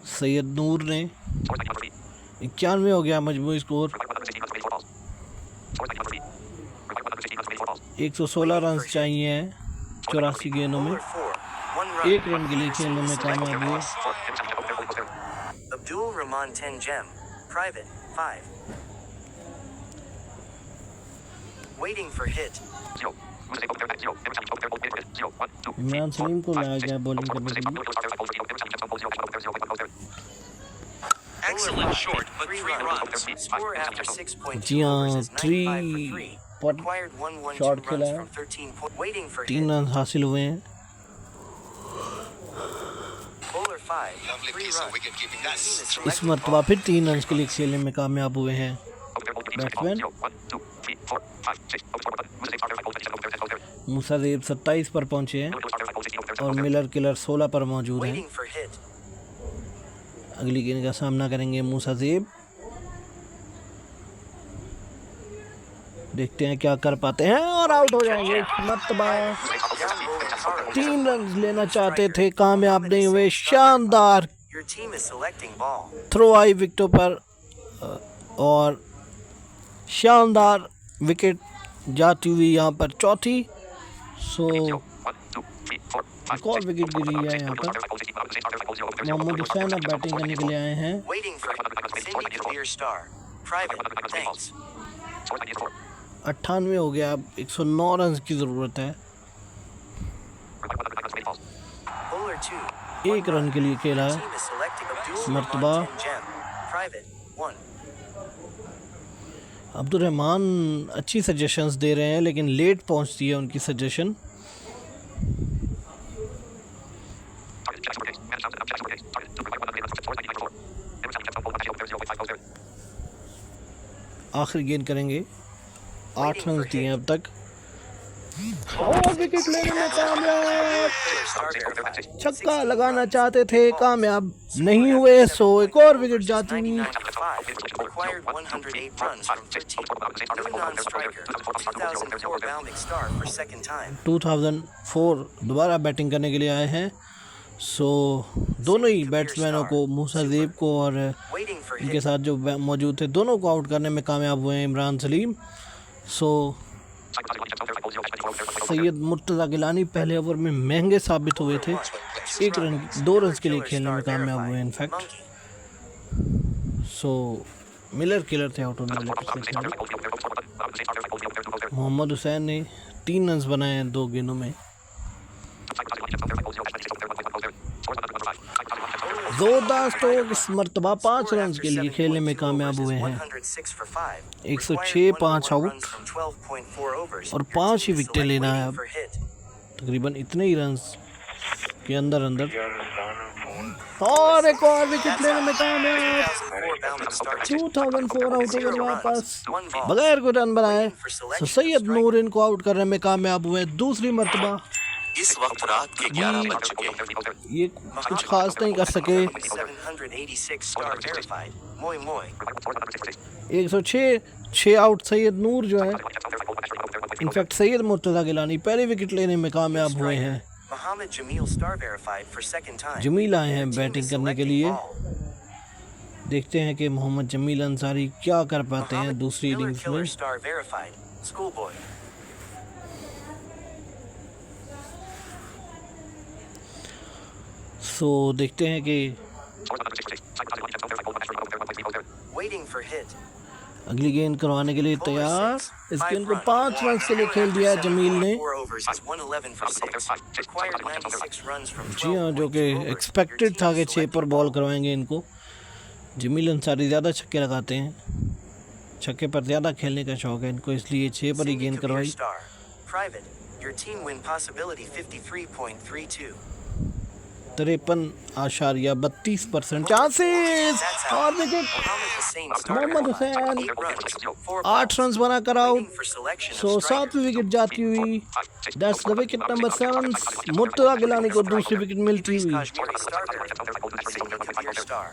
सैयद नूर ने। 91 हो गया मजमूई स्कोर। 116 रन चाहिए हैं 84 गेंदों में। Bowler 4. 1 run. 1 रन के लिए खेलने में कामयाब हुए। Abdul Rahman 10 Gem. Private. 5. Waiting for hit. Imran Salim को लाया गया बॉलिंग करने के लिए। Excellent short, but 3 runs. Score after 6.2 जी हाँ, overs is 95 for 3. 3 पर Required 112 शॉट runs खेला है। from 13 points. Waiting for 3 hit. Run हासिल हुए हैं। Bowler 5. 3 runs. इस मरतबा फिर 3 रन के लिए खेलने में कामयाब हुए हैं बैट्समैन। मुसादेब 27 पर पहुंचे हैं और मिलर किलर 16 पर मौजूद हैं। Waiting for hit. अगली गेंद का सामना करेंगे मुसादेब। देखते हैं क्या कर पाते हैं और आउट हो जाएंगे। मरतबा Down bowling Caro. 3 रन लेना चाहते थे, कामयाब नहीं हुए। शानदार Your team is selecting ball. Throw आई विकेटों पर और शानदार विकेट जाती हुई यहाँ पर चौथी। सो एक और विकेट गिरी है यहाँ पर। मोहम्मद हुसैन अब बैटिंग करने के लिए आए हैं। Waiting for hit. Cindy Kabir Star. Private. Thanks. 98 हो गया, अब 109 रन की ज़रूरत है। Bowler 2. 1 रन के लिए खेला है। Team is selecting Abdul मर्तबा। Rahman 10 Gem. Private. 1. Abdul Rahman अच्छी सजेशंस दे रहे हैं लेकिन लेट पहुंचती है उनकी सजेशन। आखिरी गेंद करेंगे। 8 रन दिए हैं अब तक और विकेट लेने में कामयाब। छक्का लगाना चाहते थे, कामयाब नहीं हुए। सो एक और विकेट जाती हुई। required 108 runs from 13. New non-striker. 2004 bounding star for second time. 2004 दोबारा बैटिंग करने के लिए आए हैं। सो दोनों ही बैट्समैनों को, मुसादेब को और Waiting for इनके hit. साथ जो मौजूद थे, दोनों को आउट करने में कामयाब हुए हैं इमरान सलीम। सो सैयद मुर्तज़ा गिलानी पहले ओवर में महंगे साबित हुए थे। 2 रन के लिए खेलने में कामयाब हुए इनफैक्ट। Monkey. सो मिलर किलर थे आउट होने वाले पिछले खिलाड़ी। मोहम्मद हुसैन ने 3 रन बनाए हैं 2 गेंदों में। जोरदार स्ट्रोक, इस मरतबा 5 रन के लिए खेलने में कामयाब हुए हैं। 106 5 आउट और 5 ही विकेटें लेना है अब। तकरीबन इतने ही रन के अंदर और एक और विकेट लेने में कामयाब। 2004 आउट ओवर वापस बगैर कोई रन बनाए। तो सैयद नूर इनको आउट करने में कामयाब हुए दूसरी मरतबा। इस वक्त रात के 11 बज चुके हैं। ये कुछ खास नहीं कर सके। 106 आउट सैयद नूर जो है, इनफैक्ट सैयद मुर्तज़ा गिलानी पहले विकेट लेने में कामयाब हुए हैं। जमील आए हैं बैटिंग करने के लिए। देखते हैं कि मोहम्मद जमील अंसारी क्या कर पाते हैं दूसरी इनिंग्स में। सो देखते हैं कि अगली गेंद करवाने के लिए तैयार। इस गेंद को 5 रन के लिए खेल दिया है जमील ने। जी हाँ, जो कि एक्सपेक्टेड था कि 6 पर बॉल करवाएंगे इनको। जमील अंसारी ज़्यादा छक्के लगाते हैं। छक्के पर ज़्यादा खेलने का शौक है इनको, इसलिए 6 पर ही Cindy गेंद Kabir करवाई। Star. Private. Your team win possibility 53.32. 53.32% chances और wicket. Mohammed Hussain started Mohammed at Hussain 8 runs, 4 8 balls. Run बनाकर out. Waiting for selection of so striker. 7वीं विकेट जाती हुई, that's the wicket number 7। Murtaza Gilani को दूसरी विकेट मिलती Idris हुई। Kashmiri starter. Cindy Kabir Star.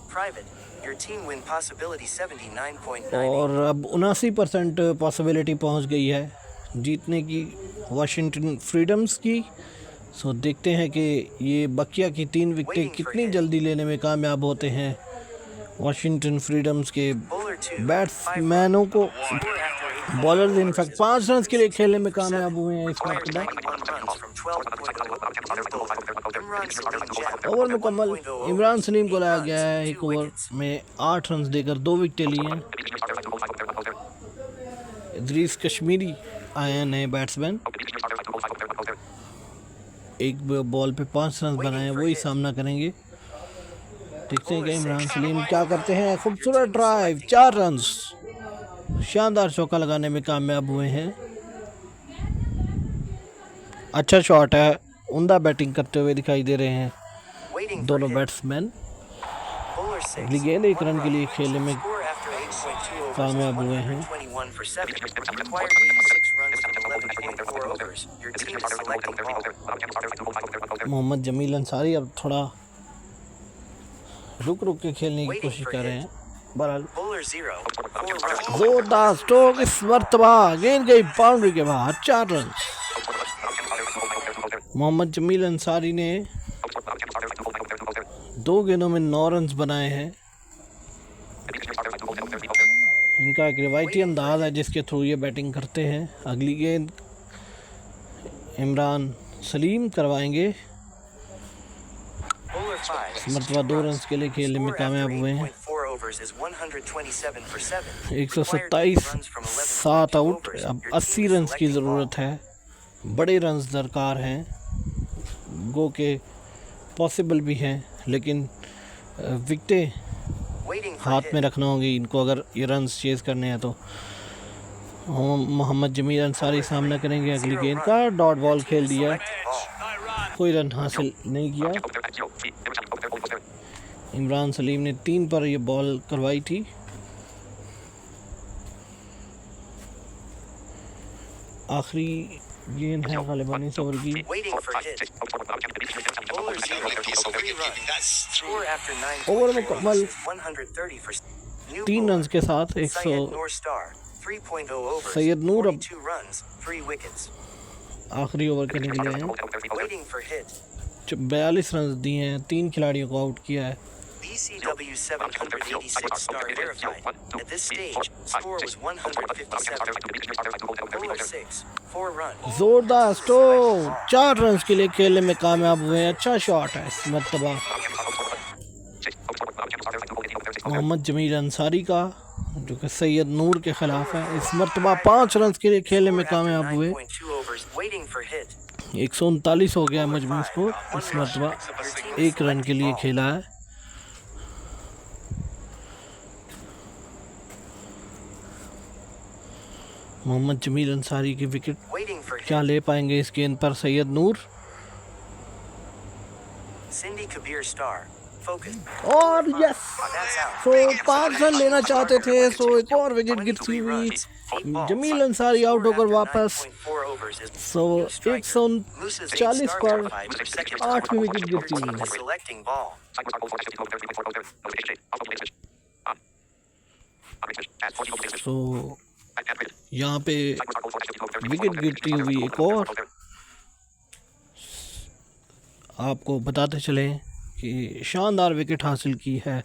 Private. Your team win possibility 79.98. और अब 79% पॉसिबिलिटी पहुंच गई है जीतने की वाशिंगटन फ्रीडम्स की। सो देखते हैं कि ये बकिया की 3 विकेटें कितनी जल्दी लेने में कामयाब होते हैं वाशिंगटन फ्रीडम्स के Bowler 2. बैट्समैनों को। Score after 8 bowlers in fact 5 run के लिए खेलने में कामयाब हुए हैं इस मरतबा। 91 runs from 12.0. New bowler. Imran Salim Jab. Over मुकम्मल। 1.00 इमरान सलीम को लाया runs, गया है, 2 एक ओवर wickets. में 8 रन देकर 2 विकेटें ली हैं। इदरीस कश्मीरी आए हैं नए बैट्समैन, एक बॉल पे 5 रन बनाए हैं, वही सामना करेंगे। देखते हैं कि इमरान सलीम क्या करते हैं। खूबसूरत ड्राइव, 4 रन, शानदार चौका लगाने में कामयाब हुए हैं। अच्छा शॉट है, उम्दा बैटिंग करते हुए दिखाई दे रहे हैं Waiting for दोनों hit. बैट्समैन। Bowler 6. अगली गेंद 1 रन के लिए खेलने में Score after 8.2 overs. कामयाब हुए हैं। 121 for 7. Required 86 runs from 11.4 overs. Your team is selecting ball. Mohammad Jameel Ansari अब थोड़ा रुक के खेलने की कोशिश कर रहे हैं। बहरहाल Bowler 0. 4 runs. जोरदार स्ट्रोक इस मरतबा, गेंद गई बाउंड्री के बाहर, 4 रन। मोहम्मद जमील अंसारी ने 2 गेंदों में 9 रन बनाए हैं। इनका एक रिवायती अंदाज है जिसके थ्रू ये बैटिंग करते हैं। अगली गेंद इमरान सलीम करवाएंगे। Bowler 5. इस मरतबा 2 रन के लिए खेलने में Score कामयाब after हुए हैं। 8.4 overs is 127 for 7. 127, 7 आउट। अब 80 रन की ज़रूरत है, बड़े रन दरकार हैं, गो के पॉसिबल भी हैं, लेकिन विकेटें हाथ में रखना होगी इनको अगर ये रन चेज़ करने हैं तो। मोहम्मद जमील अंसारी सामना करेंगे अगली गेंद का। डॉट बॉल खेल दिया, कोई रन हासिल नहीं किया। इमरान सलीम ने 3 पर ये बॉल करवाई थी। आखिरी गेंद है गालिबान इस ओवर की। Waiting for hit. Bowler 0. 3 runs. Score after 9. Over मुकम्मल 130 for new 3 bowler. रन के साथ Syed Noor Star. 3.0 overs. Syed Noor अब 42 runs. 3 wickets. आखिरी ओवर के निकले हैं। Waiting for hit. 42 रन दिए हैं, 3 खिलाड़ियों को आउट किया है। BCW 786 star verified. At this stage, score was 157. Bowler 6. 4 runs. जोरदार स्ट्रोक, 4 रन के लिए खेलने में कामयाब हुए हैं। अच्छा शॉट है इस मरतबा मोहम्मद जमील अंसारी का, जो कि सैयद नूर के खिलाफ है। इस मरतबा 5 रन के लिए खेलने में कामयाब हुए। 9.2 overs. Waiting for hit. 139 हो गया मजमू स्कोर। इस मरतबा 1 रन के लिए खेला है। मोहम्मद जमील अंसारी की विकेट Waiting for क्या hit. ले पाएंगे इस गेंद पर सैयद नूर। Cindy Kabir Star. Focus. और yes, That's out. So 5 run लेना चाहते थे, सो एक और विकेट गिरती हुई। जमील अंसारी आउट होकर वापस। सो 140 पर 8वीं विकेट गिरती हुई। Selecting ball. सो यहाँ पे विकेट गिरती हुई एक और आपको बताते चले कि शानदार विकेट हासिल की है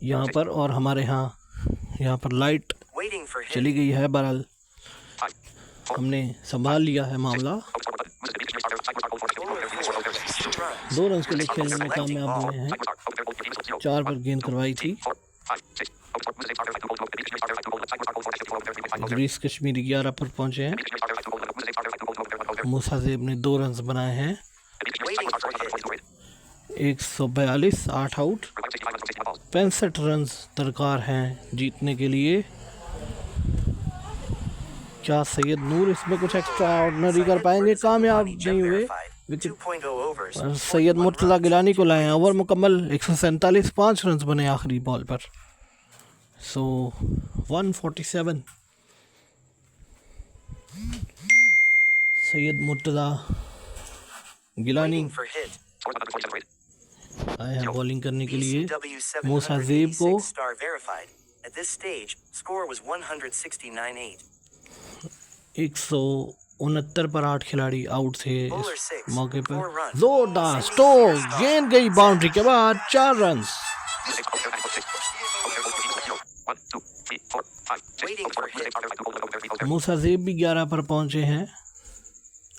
यहाँ पर, और हमारे यहाँ पर लाइट Waiting for hit. चली गई है। बहरहाल हमने संभाल लिया है मामला। 2 रन के लिए खेलने में कामयाब हुए हैं। 4 पर गेंद करवाई थी। इदरीस कश्मीरी 11 पर पहुंचे हैं। मूसा ज़ेब ने 2 रन बनाए हैं। Waiting for hit. 142, 8 out. 65 run दरकार हैं जीतने के लिए। क्या सैयद नूर इसमें कुछ एक्स्ट्रा ऑर्डिनरी कर पाएंगे? कामयाब नहीं हुए। Wicket 2.0 overs. और सैयद मुर्तज़ा गिलानी को लाए। ओवर मुकम्मल 147, 5 रन बने आखिरी बॉल पर। सो 147 Syed Murtaza Gilani Waiting for hit. आए हैं बॉलिंग करने के लिए। BCW मूसा ज़ेब को 786 star verified. At this stage, score was 169.8. 169 पर 8 खिलाड़ी आउट थे Bowler इस 6, मौके 4 पर। runs. जोरदार स्ट्रोक, गेंद गई बाउंड्री के बाद 4 रन। Waiting for hit. मूसा ज़ेब भी 11 पर पहुंचे हैं।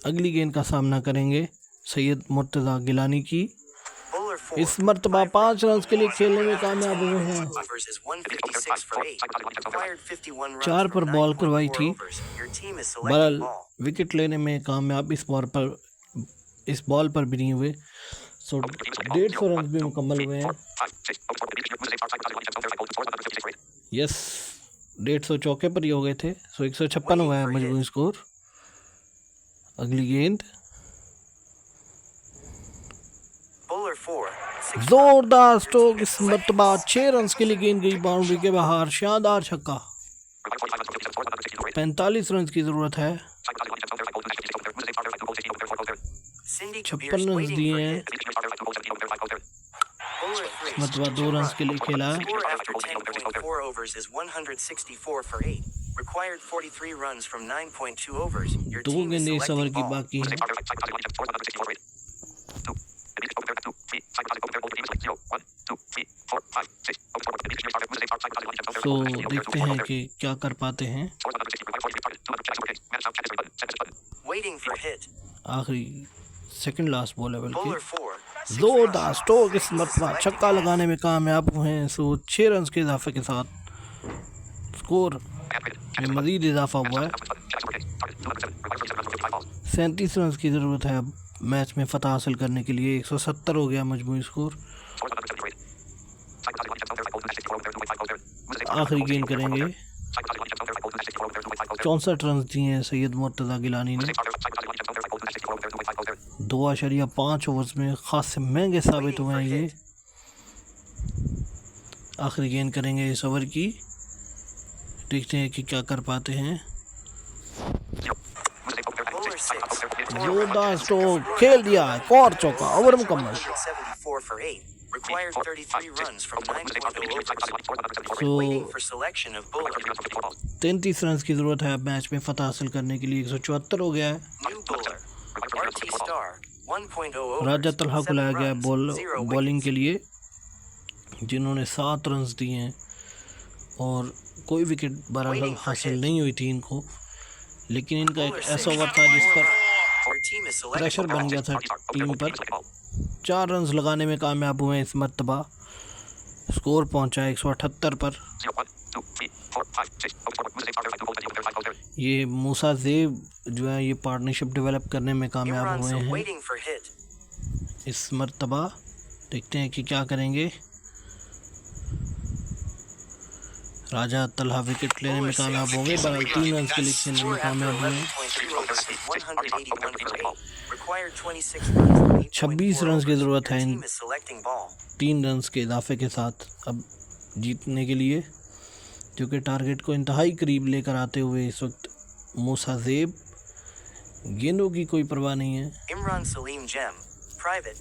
अगली गेंद का सामना करेंगे सैयद मुर्तज़ा गिलानी की। Bowler 4. इस मर्तबा 5 रन के लिए खेलने में कामयाब हुए हैं। Overs is 156 for 8. Required 51 runs 4 पर from बॉल 9.4 करवाई थी। overs. Your team is बहरहाल selecting ball. विकेट लेने में कामयाब इस बॉल पर भी नहीं हुए। सो 150 रन भी मुकम्मल हुए हैं। यस, 150 चौके पर ही हो गए थे। सो 156 हुआ है मजबूरी स्कोर। अगली गेंद Bowler 4. 6 जोरदार स्ट्रोक, इस मरतबा 6 रन के लिए गेंद गई बाउंड्री के बाहर। शानदार छक्का। 45 रन की जरूरत है। Cindy 56 Kabir's रन waiting दिए for हैं। hit. Bowler 3. मरतबा 2 रन के लिए खेला है। Score after 10.4 overs is 164 for 8. Required 43 runs from 9.2 overs. Your 2 team is गेंदें इस ओवर selecting की ball. बाकी हैं। सो देखते हैं कि क्या कर पाते हैं। Waiting for hit. आखिरी सेकंड लास्ट बॉल है Bowler बल्कि। 4. 6 जोरदार runs. स्ट्रोक, इस मरतबा छक्का लगाने में कामयाब हुए हैं। सो 6 रन के इजाफे के साथ स्कोर में मजीद इजाफा हुआ है। 37 रन की ज़रूरत है अब मैच में फ़तह हासिल करने के लिए। 170 हो गया मजमूई स्कोर। आखिरी गेंद करेंगे। 64 रन दिए हैं सैयद मुर्तज़ा गिलानी ने। 2.5 ओवर्स में खासे महंगे साबित हुए हैं ये। आखिरी गेंद करेंगे इस ओवर की। देखते हैं कि क्या कर पाते हैं। Bowler 6. जोरदार स्ट्रोक, खेल दिया है। एक और चौका। ओवर मुकम्मल। 174 for 8. Required 33 runs from 9.0 overs. So- Waiting for selection of bowler. 33 run की ज़रूरत है अब मैच में फ़तह हासिल करने के लिए। 174 हो गया है। New bowler. RT Star. 1.0 overs. राजा तलहा को 7 लाया गया runs, 0 बॉलिंग wickets. के लिए, जिन्होंने 7 रन दिए हैं और कोई विकेट बराबर हासिल नहीं हुई थी इनको। लेकिन इनका एक ऐसा ओवर था जिस पर Your team is selecting pressure बन गया था टीम पर। 4 रन लगाने में कामयाब हुए इस मरतबा। स्कोर पहुंचा 178 पर। ये मूसा ज़ेब जो है ये पार्टनरशिप डेवलप करने में कामयाब Imran हुए Singh हैं waiting for hit. इस मरतबा। देखते हैं कि क्या करेंगे। राजा तलहा विकेट लेने में कामयाब होंगे। बहरहाल 3 रन के लिए खेलने में Score after कामयाब हुए। 11.2 overs is 181 for 8. Required 26 runs from 8.4 26 run की overs. ज़रूरत है Your in team is selecting ball. 3 run के इजाफे के साथ अब जीतने के लिए, जो कि टारगेट को इंतहाई करीब लेकर आते हुए इस वक्त मूसा ज़ेब। गेंदों की कोई परवाह नहीं है। Imran Salim Jem. Private.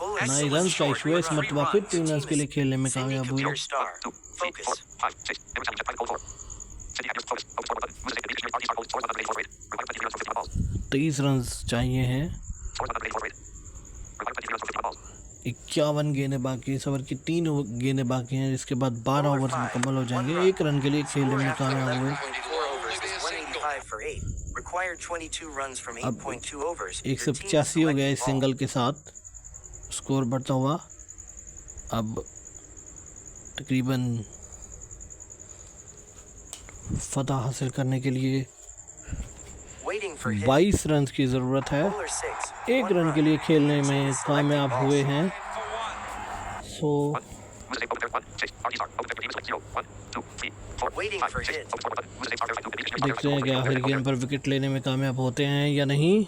Bowler ना ही 6. रन का इशू है। इस मरतबा फिर 3 रन के लिए खेलने में Cindy कामयाब हुए। Kabir Star. Focus. 23 रन चाहिए हैं। 51 गेंदें बाकी हैं। इस ओवर की 3 गेंदें बाकी हैं, जिसके बाद 12 ओवर मुकम्मल हो जाएंगे। 1 रन के लिए खेलने में कामयाब हुए। 11.4 overs is 185 for 8. Required 22 runs from अब 8.2 overs. Your team is 185 हो गया इस selecting सिंगल के साथ। स्कोर बढ़ता हुआ अब तकरीबन फतह हासिल करने के लिए ball. Waiting for hit. 22 run की ज़रूरत है। Bowler 6. 1 रन के लिए खेलने में कामयाब हुए हैं। सो Waiting for hit. देखते हैं कि आखिर गेंद पर विकेट लेने में कामयाब होते हैं या नहीं।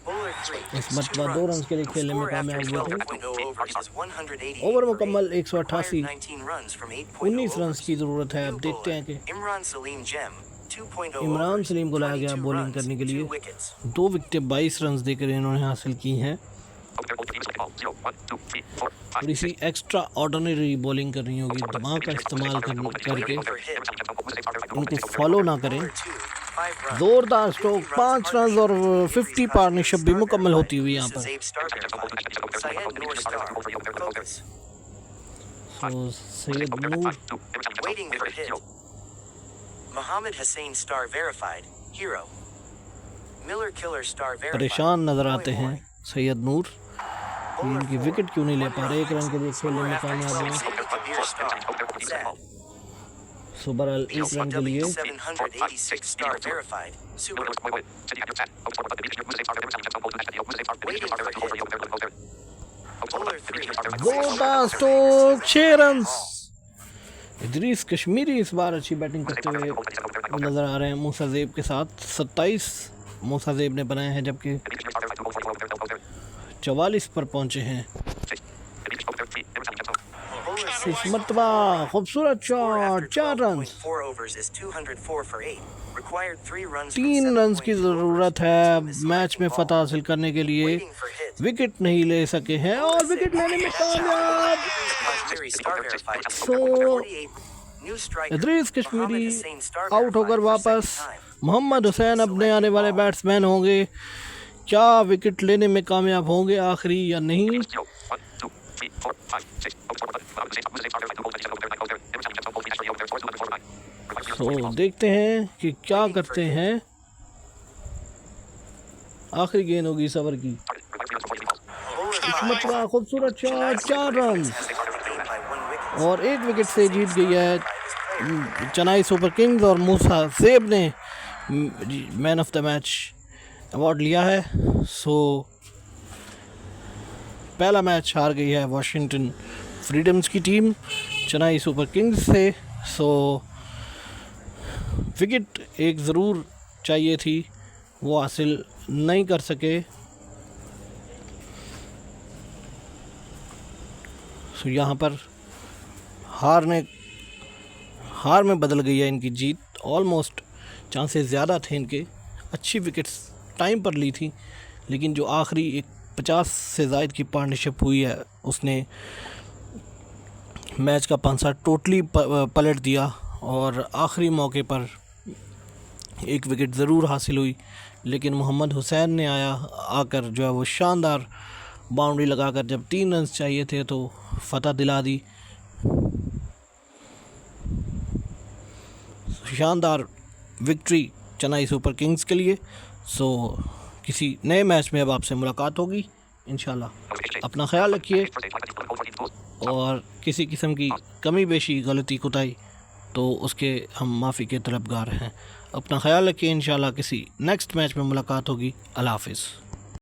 Bowler 3. इस मरतबा 2 रन के लिए खेलने में Score after कामयाब हुए थे। 12.0 overs is 188 ओवर for मुकम्मल 8. 188, Required 19 runs from 8.0 19 run overs. की ज़रूरत है। अब New देखते हैं कि bowler, Imran Salim Jem, 2.0 Imran overs, Salim को लाया गया 22 बॉलिंग runs, करने के लिए। 2 wickets. 2 विकेटें 22 रन देकर इन्होंने हासिल की हैं। थोड़ी सी एक्स्ट्रा ऑर्डिनरी बॉलिंग करनी होगी, दिमाग का इस्तेमाल करके Waiting for hit. उनको फॉलो ना करें। Bowler 2, 5 runs. ज़ोरदार स्ट्रोक, 5 रन और 50 पार्टनरशिप भी मुकम्मल होती हुई यहाँ This is पर। Abe Starbear. Syed Noor Star. Focus. तो सैयद नूर Waiting for hit. Mohammed Hussein Star verified. Hero. Miller Killer Star verified. परेशान नज़र आते Boy, हैं सैयद नूर। Bowler इनकी 4, विकेट क्यों नहीं ले 1 पा रहे, 1 रन के लिए खेलने में After कामयाब हुए। 12 Kabir Star. Sad. सो बहरहाल 1 रन के लिए W786 Star verified. Super. Waiting for hit. Bowler 3. ज़ोरदार स्ट्रोक, 6 रन। इदरीस कश्मीरी इस बार अच्छी बैटिंग करते हुए नज़र आ रहे हैं मूसा ज़ेब के साथ। 27 मूसा ज़ेब ने बनाए हैं, जबकि 44 पर पहुंचे हैं। इस मरतबा खूबसूरत shot, 4 run. 4 overs is 204 for 8. Required 3 runs. 3 run की ज़रूरत है मैच में फतह हासिल करने के लिए। Waiting for hit. विकेट नहीं ले सके हैं और विकेट लेने में कामयाब। Kashmiri Star verified. So, 48. New striker. Idris Kashmiri Mohammed Hussein Star out होकर verified for वापस। second time. मोहम्मद हुसैन अपने आने वाले बैट्समैन होंगे। क्या विकेट लेने में कामयाब होंगे आखिरी या नहीं? तो देखते हैं कि क्या करते हैं। आखिरी गेंद होगी सबर की। इस मरतबा खूबसूरत shot, 4 run Has won the game by 1 wicket. और 1 विकेट से जीत गई है चेन्नई सुपर किंग्स और मूसा ज़ेब ने man of the match award लिया है। सो पहला मैच हार गई है वाशिंगटन फ्रीडम्स की टीम चेन्नई सुपर किंग्स से। सो विकेट एक ज़रूर चाहिए थी, वो हासिल नहीं कर सके। सो यहाँ पर हार में बदल गई है इनकी जीत। ऑलमोस्ट चांसेस ज़्यादा थे इनके, अच्छी विकेट्स टाइम पर ली थी, लेकिन जो आखिरी एक 50 से ज़ायद की पार्टनरशिप हुई है उसने मैच का पंसा टोटली पलट दिया और आखिरी मौके पर 1 विकेट ज़रूर हासिल हुई, लेकिन मोहम्मद हुसैन ने आकर जो है वो शानदार बाउंड्री लगाकर जब 3 रन चाहिए थे तो फतह दिला दी। शानदार विक्ट्री चेन्नई सुपर किंग्स के लिए। सो किसी नए मैच में अब आपसे मुलाकात होगी इंशाल्लाह। अपना ख्याल रखिए और किसी किस्म की कमी बेशी गलती कोताही तो उसके हम माफ़ी के तलबगार हैं। अपना ख्याल रखिए, इंशाल्लाह किसी नेक्स्ट मैच में मुलाकात होगी। अल्लाह हाफिज़।